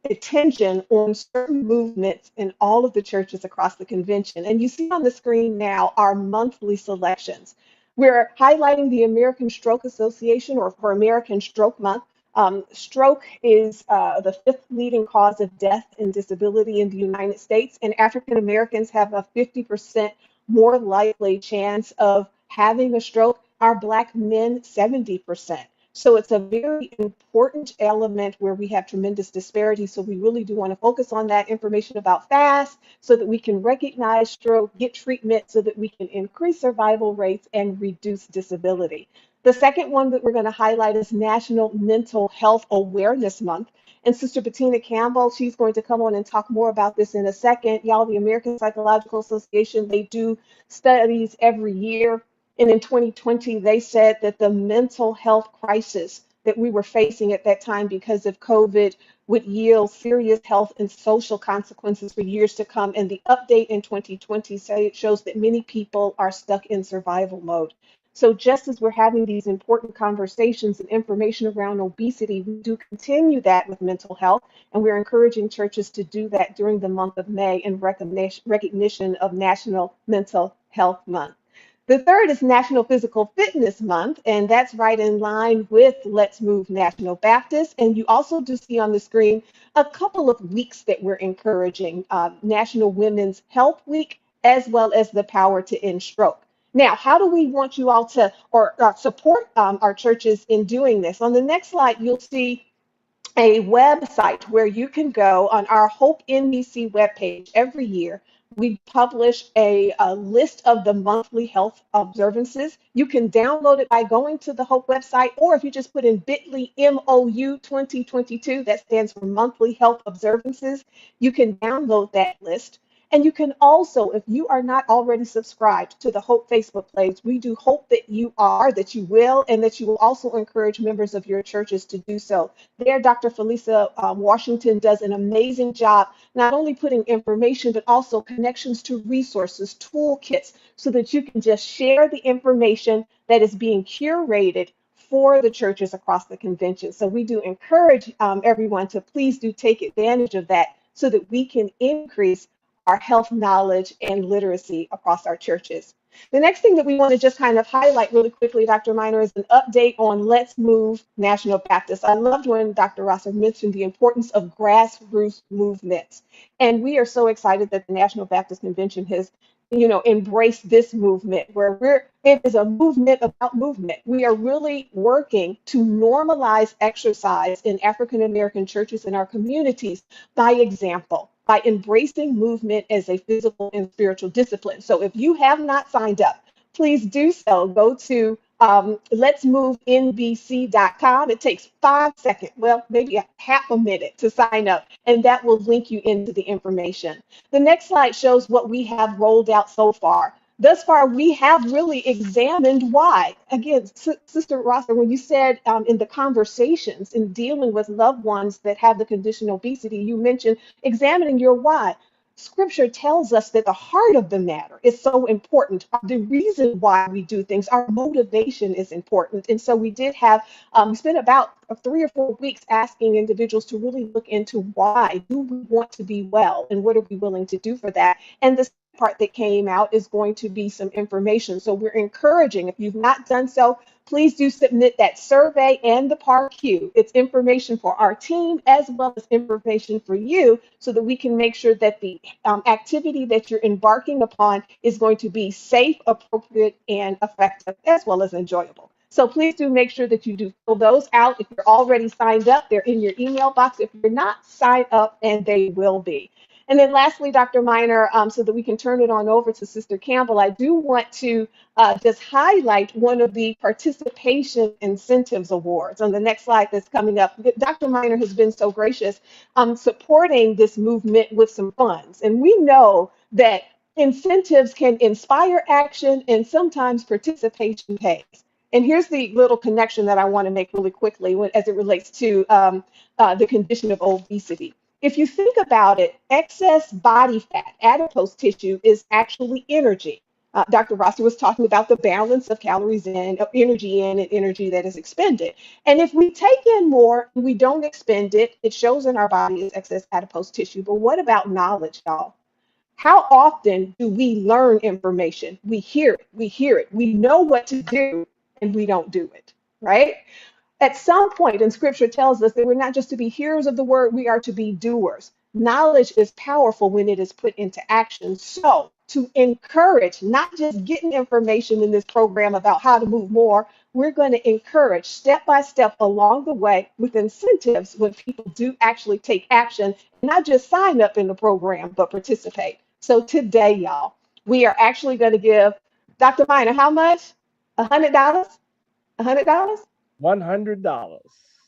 attention on certain movements in all of the churches across the convention. And you see on the screen now our monthly selections. We're highlighting the American Stroke Association, or for American Stroke Month. Stroke is the fifth leading cause of death and disability in the United States, and African Americans have a 50% more likely chance of having a stroke. Our Black men, 70%. So it's a very important element where we have tremendous disparity. So we really do want to focus on that information about FAST so that we can recognize stroke, get treatment so that we can increase survival rates and reduce disability. The second one that we're going to highlight is National Mental Health Awareness Month. And Sister Bettina Campbell, she's going to come on and talk more about this in a second. Y'all, the American Psychological Association, they do studies every year. And in 2020, they said that the mental health crisis that we were facing at that time because of COVID would yield serious health and social consequences for years to come. And the update in 2020 shows that many people are stuck in survival mode. So just as we're having these important conversations and information around obesity, we do continue that with mental health, and we're encouraging churches to do that during the month of May in recognition of National Mental Health Month. The third is National Physical Fitness Month, and that's right in line with Let's Move National Baptist. And you also do see on the screen a couple of weeks that we're encouraging, National Women's Health Week, as well as the Power to End Stroke. Now, how do we want you all to support our churches in doing this? On the next slide, you'll see a website where you can go on our H.O.P.E NBC webpage every year. We publish a list of the monthly health observances. You can download it by going to the H.O.P.E website, or if you just put in bit.ly MOU 2022, that stands for Monthly Health Observances, you can download that list. And you can also, if you are not already subscribed to the H.O.P.E Facebook page, we do hope that you are, that you will, and that you will also encourage members of your churches to do so. There, Dr. Felisa Washington does an amazing job, not only putting information, but also connections to resources, toolkits, so that you can just share the information that is being curated for the churches across the convention. So we do encourage everyone to please do take advantage of that so that we can increase our health knowledge and literacy across our churches. The next thing that we want to just kind of highlight really quickly, Dr. Minor, is an update on Let's Move National Baptist. I loved when Dr. Rosser mentioned the importance of grassroots movements. And we are so excited that the National Baptist Convention has embrace this movement where it is a movement about movement. We are really working to normalize exercise in African American churches in our communities by example, by embracing movement as a physical and spiritual discipline. So if you have not signed up, please do so. Go to letsmovenbc.com. It takes 5 seconds, well, maybe a half a minute to sign up, and that will link you into the information. The next slide shows what we have rolled out so far. Thus far, we have really examined why. Again, Sister Rosser, when you said in the conversations in dealing with loved ones that have the condition obesity, you mentioned examining your why. Scripture tells us that the heart of the matter is so important. The reason why we do things, our motivation is important. And so we did have, we spent about 3 or 4 weeks asking individuals to really look into why do we want to be well and what are we willing to do for that. And the part that came out is going to be some information. So we're encouraging, if you've not done so, please do submit that survey and the PAR-Q. It's information for our team as well as information for you so that we can make sure that the activity that you're embarking upon is going to be safe, appropriate, and effective, as well as enjoyable. So please do make sure that you do fill those out. If you're already signed up, they're in your email box. If you're not, sign up and they will be. And then lastly, Dr. Minor, so that we can turn it on over to Sister Campbell, I do want to just highlight one of the participation incentives awards on the next slide that's coming up. Dr. Minor has been so gracious supporting this movement with some funds. And we know that incentives can inspire action and sometimes participation pays. And here's the little connection that I want to make really quickly as it relates to the condition of obesity. If you think about it, excess body fat, adipose tissue, is actually energy. Dr. Rosser was talking about the balance of calories in, of energy in, and energy that is expended. And if we take in more and we don't expend it, it shows in our body as excess adipose tissue. But what about knowledge, y'all? How often do we learn information? We hear it, we know what to do, and we don't do it, right? At some point, and scripture tells us that we're not just to be hearers of the word, we are to be doers. Knowledge is powerful when it is put into action. So, to encourage, not just getting information in this program about how to move more, we're going to encourage step by step along the way with incentives when people do actually take action, not just sign up in the program, but participate. So, today, y'all, we are actually going to give Dr. Minor how much? $100? $100? $100.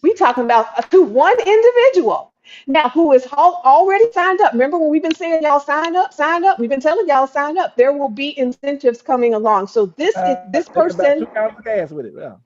We talking about to one individual now who is already signed up. Remember when we've been saying y'all sign up, sign up. We've been telling y'all sign up. There will be incentives coming along. So this Take about person 2 gallons of gas with it. Yeah.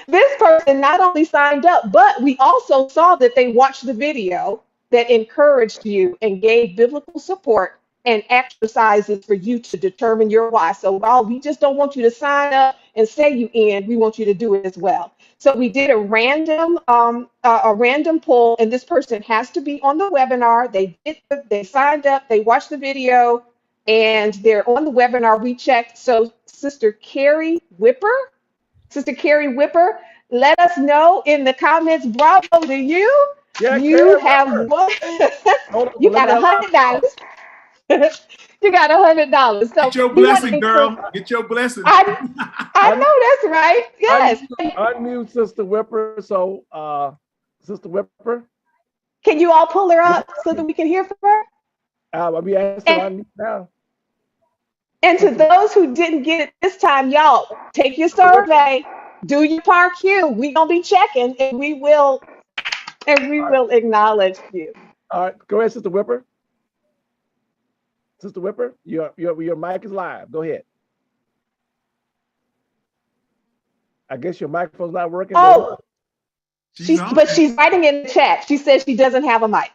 this person not only signed up, but we also saw that they watched the video that encouraged you and gave biblical support and exercises for you to determine your why. So while we just don't want you to sign up and say you in, we want you to do it as well. So we did a random poll, and this person has to be on the webinar. They signed up, they watched the video, and they're on the webinar. We checked. So Sister Carrie Whipper, let us know in the comments. Bravo to you. Yeah, You Carrie have Whipper. won. Hold on, You let got me allow $100. You got $100. So Get your we want to blessing, encourage. girl. Get your blessing. I know that's right. Yes. Unmute Sister Whipper. So, Sister Whipper, Can you all pull her up so that we can hear from her? I'll be asking unmute now. And to those who didn't get it this time, y'all, take your survey, do your part Q. We're gonna be checking, and we will acknowledge you. All right, go ahead, Sister Whipper. Sister Whipper, your mic is live. Go ahead. I guess your microphone's not working. Oh, she's writing in the chat. She says she doesn't have a mic.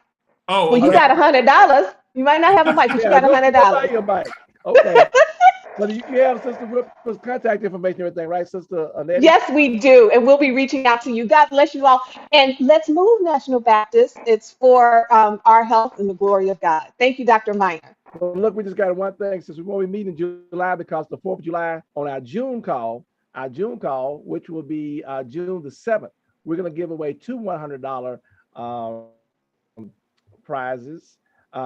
Oh, well, you got $100. You might not have a mic, but you got $100. Your mic. Okay. But you have Sister Whipper's contact information, everything, right, Sister Annette? Yes, we do, and we'll be reaching out to you. God bless you all, and let's move, National Baptist. It's for our health and the glory of God. Thank you, Dr. Minor. Well, look, we just got one thing since we won't be meeting in July because the 4th of July on our June call, which will be June the 7th, we're going to give away 2 $100 prizes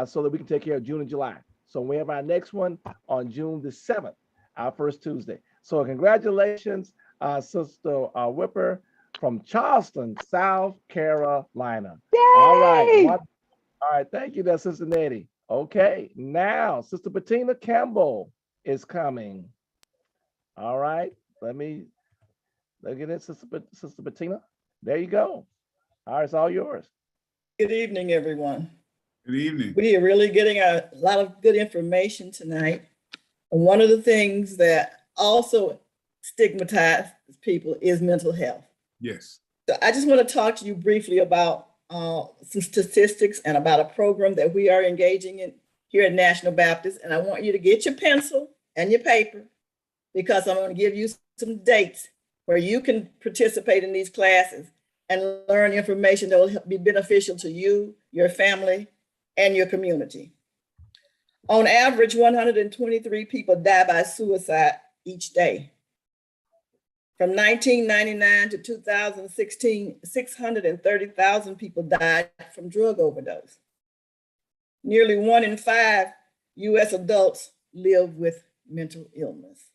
so that we can take care of June and July. So we have our next one on June the 7th, our first Tuesday. So congratulations, Sister Whipper from Charleston, South Carolina. Yay! All right. Thank you, that's Sister Nettie. Okay, now Sister Bettina Campbell is coming. All right, look at it, Sister Bettina. There you go. All right, it's all yours. Good evening, everyone. Good evening. We are really getting a lot of good information tonight. And one of the things that also stigmatizes people is mental health. Yes. So I just want to talk to you briefly about some statistics and about a program that we are engaging in here at National Baptist. And I want you to get your pencil and your paper because I'm going to give you some dates where you can participate in these classes and learn information that will be beneficial to you, your family, and your community. On average, 123 people die by suicide each day. From 1999 to 2016, 630,000 people died from drug overdose. Nearly 1 in 5 US adults live with mental illness.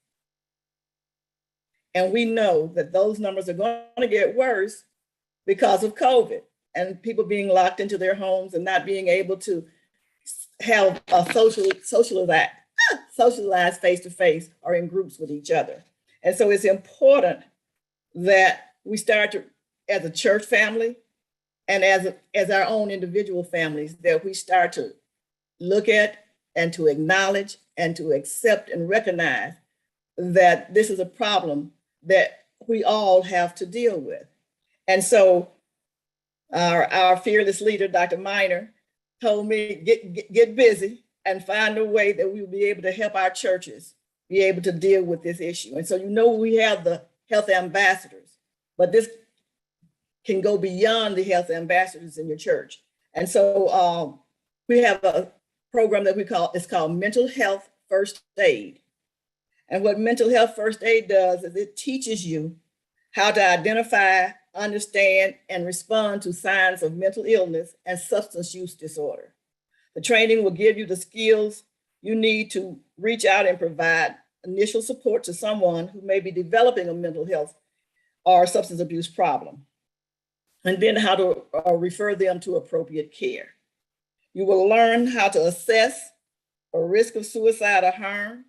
And we know that those numbers are going to get worse because of COVID and people being locked into their homes and not being able to have a socialize face-to-face or in groups with each other. And so it's important that we start to, as a church family and as our own individual families, that we start to look at and to acknowledge and to accept and recognize that this is a problem that we all have to deal with. And so our fearless leader, Dr. Minor, told me, get busy. and find a way that we will be able to help our churches be able to deal with this issue. And so, you know, we have the health ambassadors, but this can go beyond the health ambassadors in your church. And so we have a program that it's called Mental Health First Aid. And what Mental Health First Aid does is it teaches you how to identify, understand, and respond to signs of mental illness and substance use disorder. The training will give you the skills you need to reach out and provide initial support to someone who may be developing a mental health or substance abuse problem, and then how to refer them to appropriate care. You will learn how to assess a risk of suicide or harm.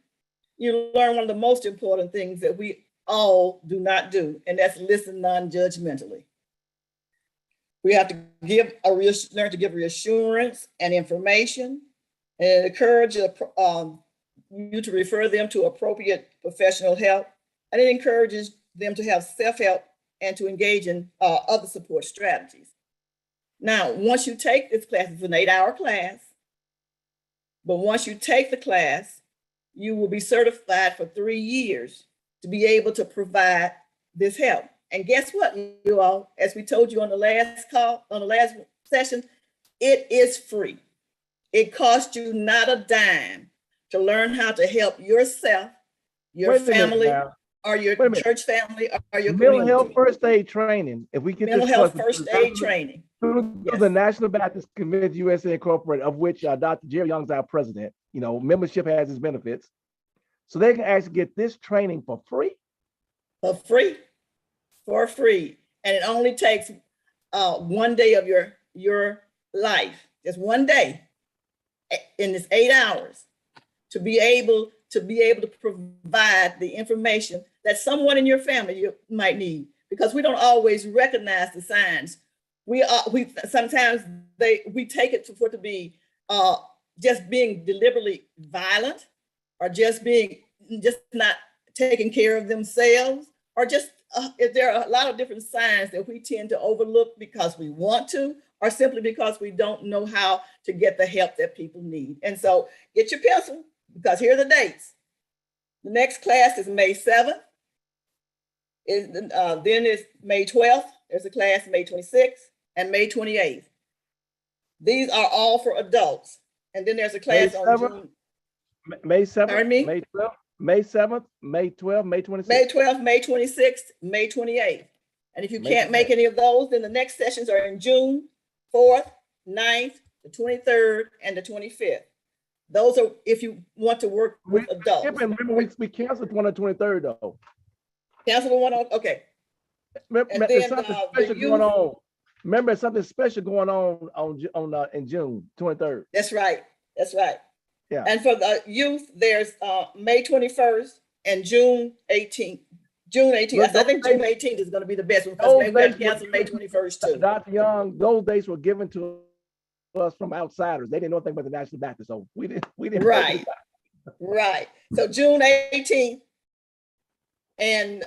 You learn one of the most important things that we all do not do, and that's listen non-judgmentally. We have to learn to give reassurance and information, and encourage you to refer them to appropriate professional help, and it encourages them to have self-help and to engage in other support strategies. Now, once you take this class, it's an 8-hour class, but once you take the class, you will be certified for 3 years to be able to provide this help. And guess what, you all, as we told you on the last session, it is free. It costs you not a dime to learn how to help yourself, your family, or your church family, or your mental community. health first aid training. If we get mental this health first aid training through the National Baptist Convention USA Incorporated, of which Dr. Jerry Young's our president. You know, membership has its benefits, so they can actually get this training for free. For free, and it only takes 1 day of your life, just 1 day, in this 8 hours, to be able to provide the information that someone in your family might need, because we don't always recognize the signs. We sometimes we take it for to be just being deliberately violent, or just not taking care of themselves, or just if there are a lot of different signs that we tend to overlook because we want to, or simply because we don't know how to get the help that people need. And so get your pencil, because here are the dates. The next class is May 7th. Then is May 12th. There's a class May 26th and May 28th. These are all for adults. And then there's a class on June. May 7th, Pardon me? May 12th, May 7th, May 12th, May 26th. May 12th, May 26th, May 28th. And if you can't make any of those, then the next sessions are in June 4th, 9th, the 23rd, and the 25th. Those are if you want to work with adults. Remember, we canceled one on the 23rd, though. Cancel the one on, okay. Remember, there's something special going on. Remember, something special going on in June 23rd. That's right. That's right. Yeah. And for the youth, there's May 21st and June 18th. June 18th. I think June 18th is going to be the best one, because maybe we have to cancel May 21st too. Dr. Young, those dates were given to us from outsiders. They didn't know anything about the National Baptist, so we didn't. Right. Right. So June 18th, and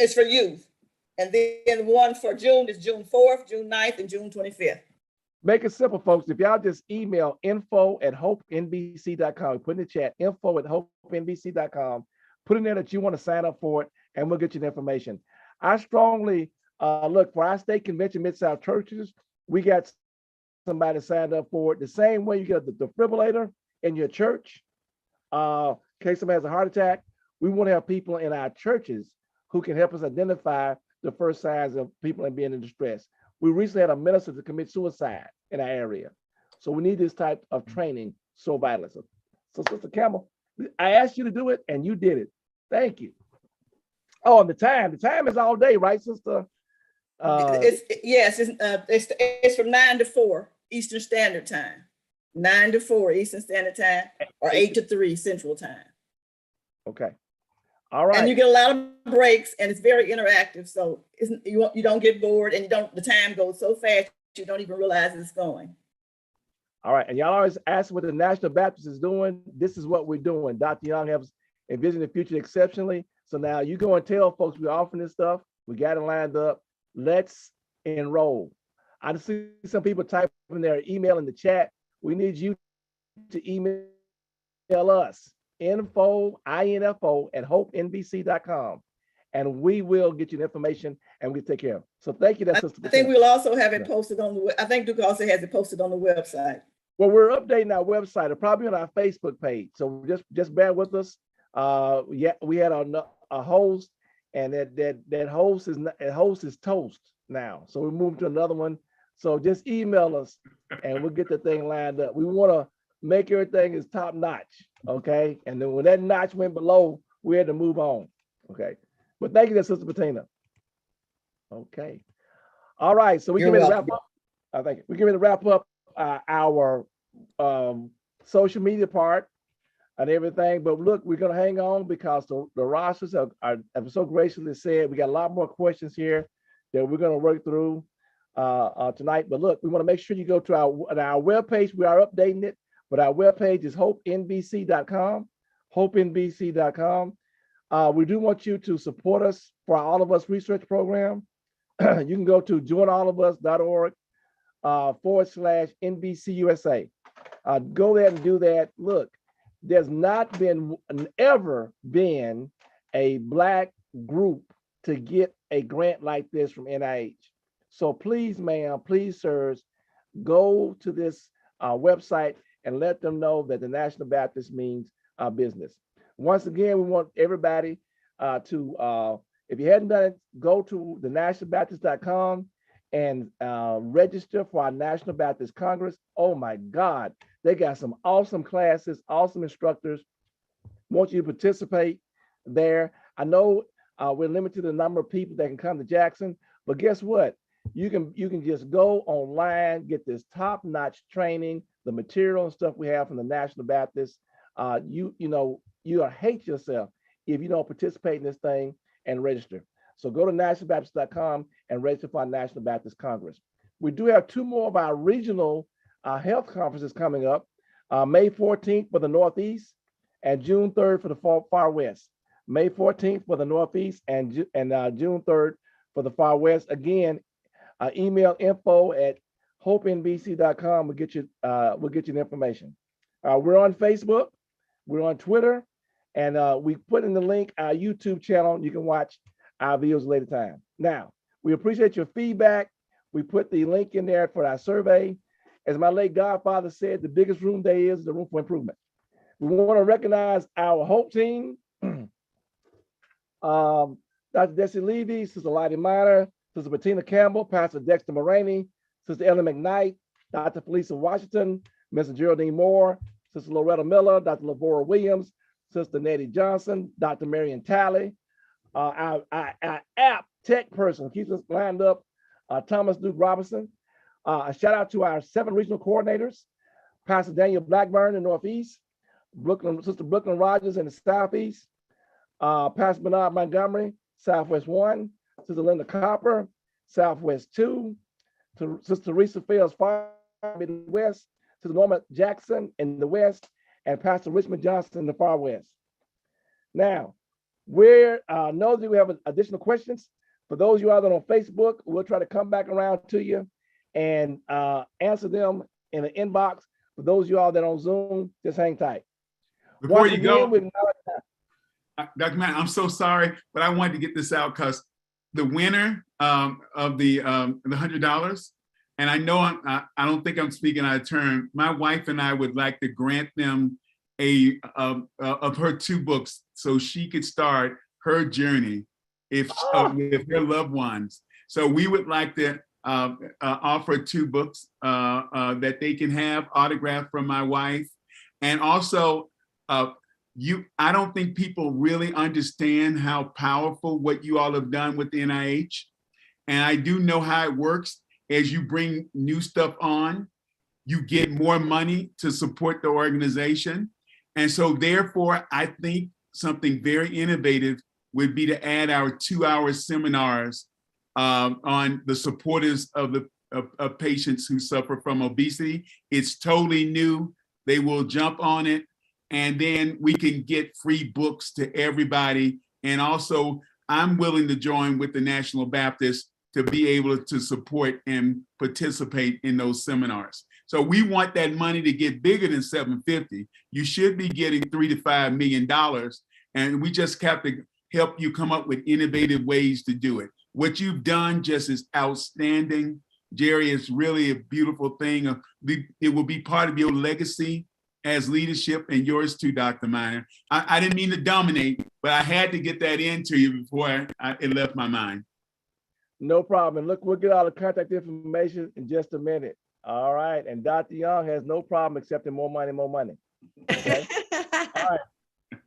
it's for youth. And then one for June is June 4th, June 9th, and June 25th. Make it simple, folks. If y'all just email info@hopenbc.com, put in the chat, info@hopenbc.com, put in there that you want to sign up for it, and we'll get you the information. I strongly look for our state convention, Mid-South churches. We got somebody signed up for it. The same way you get the defibrillator in your church, in case somebody has a heart attack. We want to have people in our churches who can help us identify the first signs of people being in distress. We recently had a minister to commit suicide in our area. So we need this type of training so badly. So Sister Campbell, I asked you to do it and you did it. Thank you. Oh, and the time is all day, right, Sister? It's from 9 to 4 Eastern Standard Time. 9 to 4 Eastern Standard Time, or 8 to 3 Central Time. Okay. All right. And you get a lot of breaks, and it's very interactive. So you don't get bored, and the time goes so fast you don't even realize it's going. All right. And y'all always ask what the National Baptist is doing. This is what we're doing. Dr. Young has envisioned the future exceptionally. So now you go and tell folks we're offering this stuff. We got it lined up. Let's enroll. I see some people typing their email in the chat. We need you to email us, info at hopenbc.com, and we will get you the information and we take care of it. So thank you, Sister. I think we'll also have it posted on the, I think Duke also has it posted on the website. Well, we're updating our website. It'll probably on our Facebook page. So just bear with us. Yeah, we had a host, and that host is toast now. So we moved to another one. So just email us, and we'll get the thing lined up. We want to make everything is top notch, okay? And then when that notch went below, we had to move on, okay? But thank you, Sister Bettina. Okay. All right. So we can wrap up. I think we can wrap up our social media part and everything. But look, we're gonna hang on because the rosters have so graciously said we got a lot more questions here that we're gonna work through tonight. But look, we want to make sure you go to our webpage. We are updating it, but our webpage is hopenbc.com. Hopenbc.com. We do want you to support us for our All of Us research program. You can go to joinallofus.org /NBCUSA. Go there and do that. Look, there's not ever been a Black group to get a grant like this from NIH. So please, ma'am, please, sirs, go to this website and let them know that the National Baptist means business. Once again, we want everybody to, if you hadn't done it, go to thenationalbaptist.com and register for our National Baptist Congress. Oh my God, they got some awesome classes, awesome instructors. Want you to participate there. I know we're limited to the number of people that can come to Jackson, but guess what? You can just go online, get this top-notch training, the material and stuff we have from the National Baptist. You'll hate yourself if you don't participate in this thing and register. So go to nationalbaptist.com and register for our National Baptist Congress. We do have two more of our regional health conferences coming up, May 14th for the Northeast and June 3rd for the Far West. May 14th for the Northeast and June 3rd for the Far West. Again, email info@hopenbc.com. We'll get you the information. We're on Facebook, we're on Twitter, and we put in the link our YouTube channel. You can watch our videos later time. Now, we appreciate your feedback. We put the link in there for our survey. As my late godfather said, the biggest room there is the room for improvement. We want to recognize our Hope team. Dr. Desi Levy, Sister Lottie Minor, Sister Bettina Campbell, Pastor Dexter Moraney, Sister Ellen McKnight, Dr. Felisa Washington, Mr. Geraldine Moore, Sister Loretta Miller, Dr. Lavora Williams, Sister Nettie Johnson, Dr. Marion Talley, our app tech person keeps us lined up, Thomas Duke Robinson. A shout out to our 7 regional coordinators, Pastor Daniel Blackburn in the Northeast, Sister Brooklyn Rogers in the Southeast, Pastor Bernard Montgomery, Southwest 1, Sister Linda Copper, Southwest 2, to Sister Teresa Fields Farm in the West, Sister Norma Jackson in the West, and Pastor Richmond Johnson in the Far West. Now, we're know that we have additional questions. For those of you out there on Facebook, we'll try to come back around to you and answer them in the inbox. For those of you all that are on Zoom, just hang tight. Before you go, Dr. Matt, I'm so sorry, but I wanted to get this out because the winner of the $100, and I know I don't think I'm speaking out of turn. My wife and I would like to grant them of her 2 books so she could start her journey with her loved ones. So we would like to offer 2 books that they can have autographed from my wife. And also, I don't think people really understand how powerful what you all have done with the NIH. And I do know how it works. As you bring new stuff on, you get more money to support the organization. And so therefore, I think something very innovative would be to add our 2-hour seminars on the supporters of patients who suffer from obesity. It's totally new. They will jump on it. And then we can get free books to everybody. And also, I'm willing to join with the National Baptist to be able to support and participate in those seminars. So we want that money to get bigger than 750. You should be getting $3 to $5 million. And we just have to help you come up with innovative ways to do it. What you've done just is outstanding. Jerry, it's really a beautiful thing. It will be part of your legacy as leadership, and yours too, Dr. Miner. I didn't mean to dominate, but I had to get that into you before it left my mind. No problem. Look, we'll get all the contact information in just a minute. All right. And Dr. Young has no problem accepting more money, more money. Okay. All right.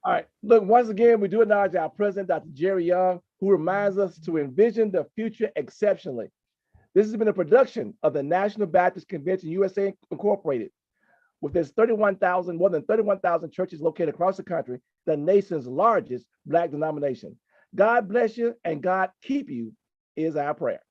All right. Look, once again, we do acknowledge our president, Dr. Jerry Young, who reminds us to envision the future exceptionally. This has been a production of the National Baptist Convention USA Incorporated. With its more than 31,000 churches located across the country, the nation's largest Black denomination. God bless you and God keep you is our prayer.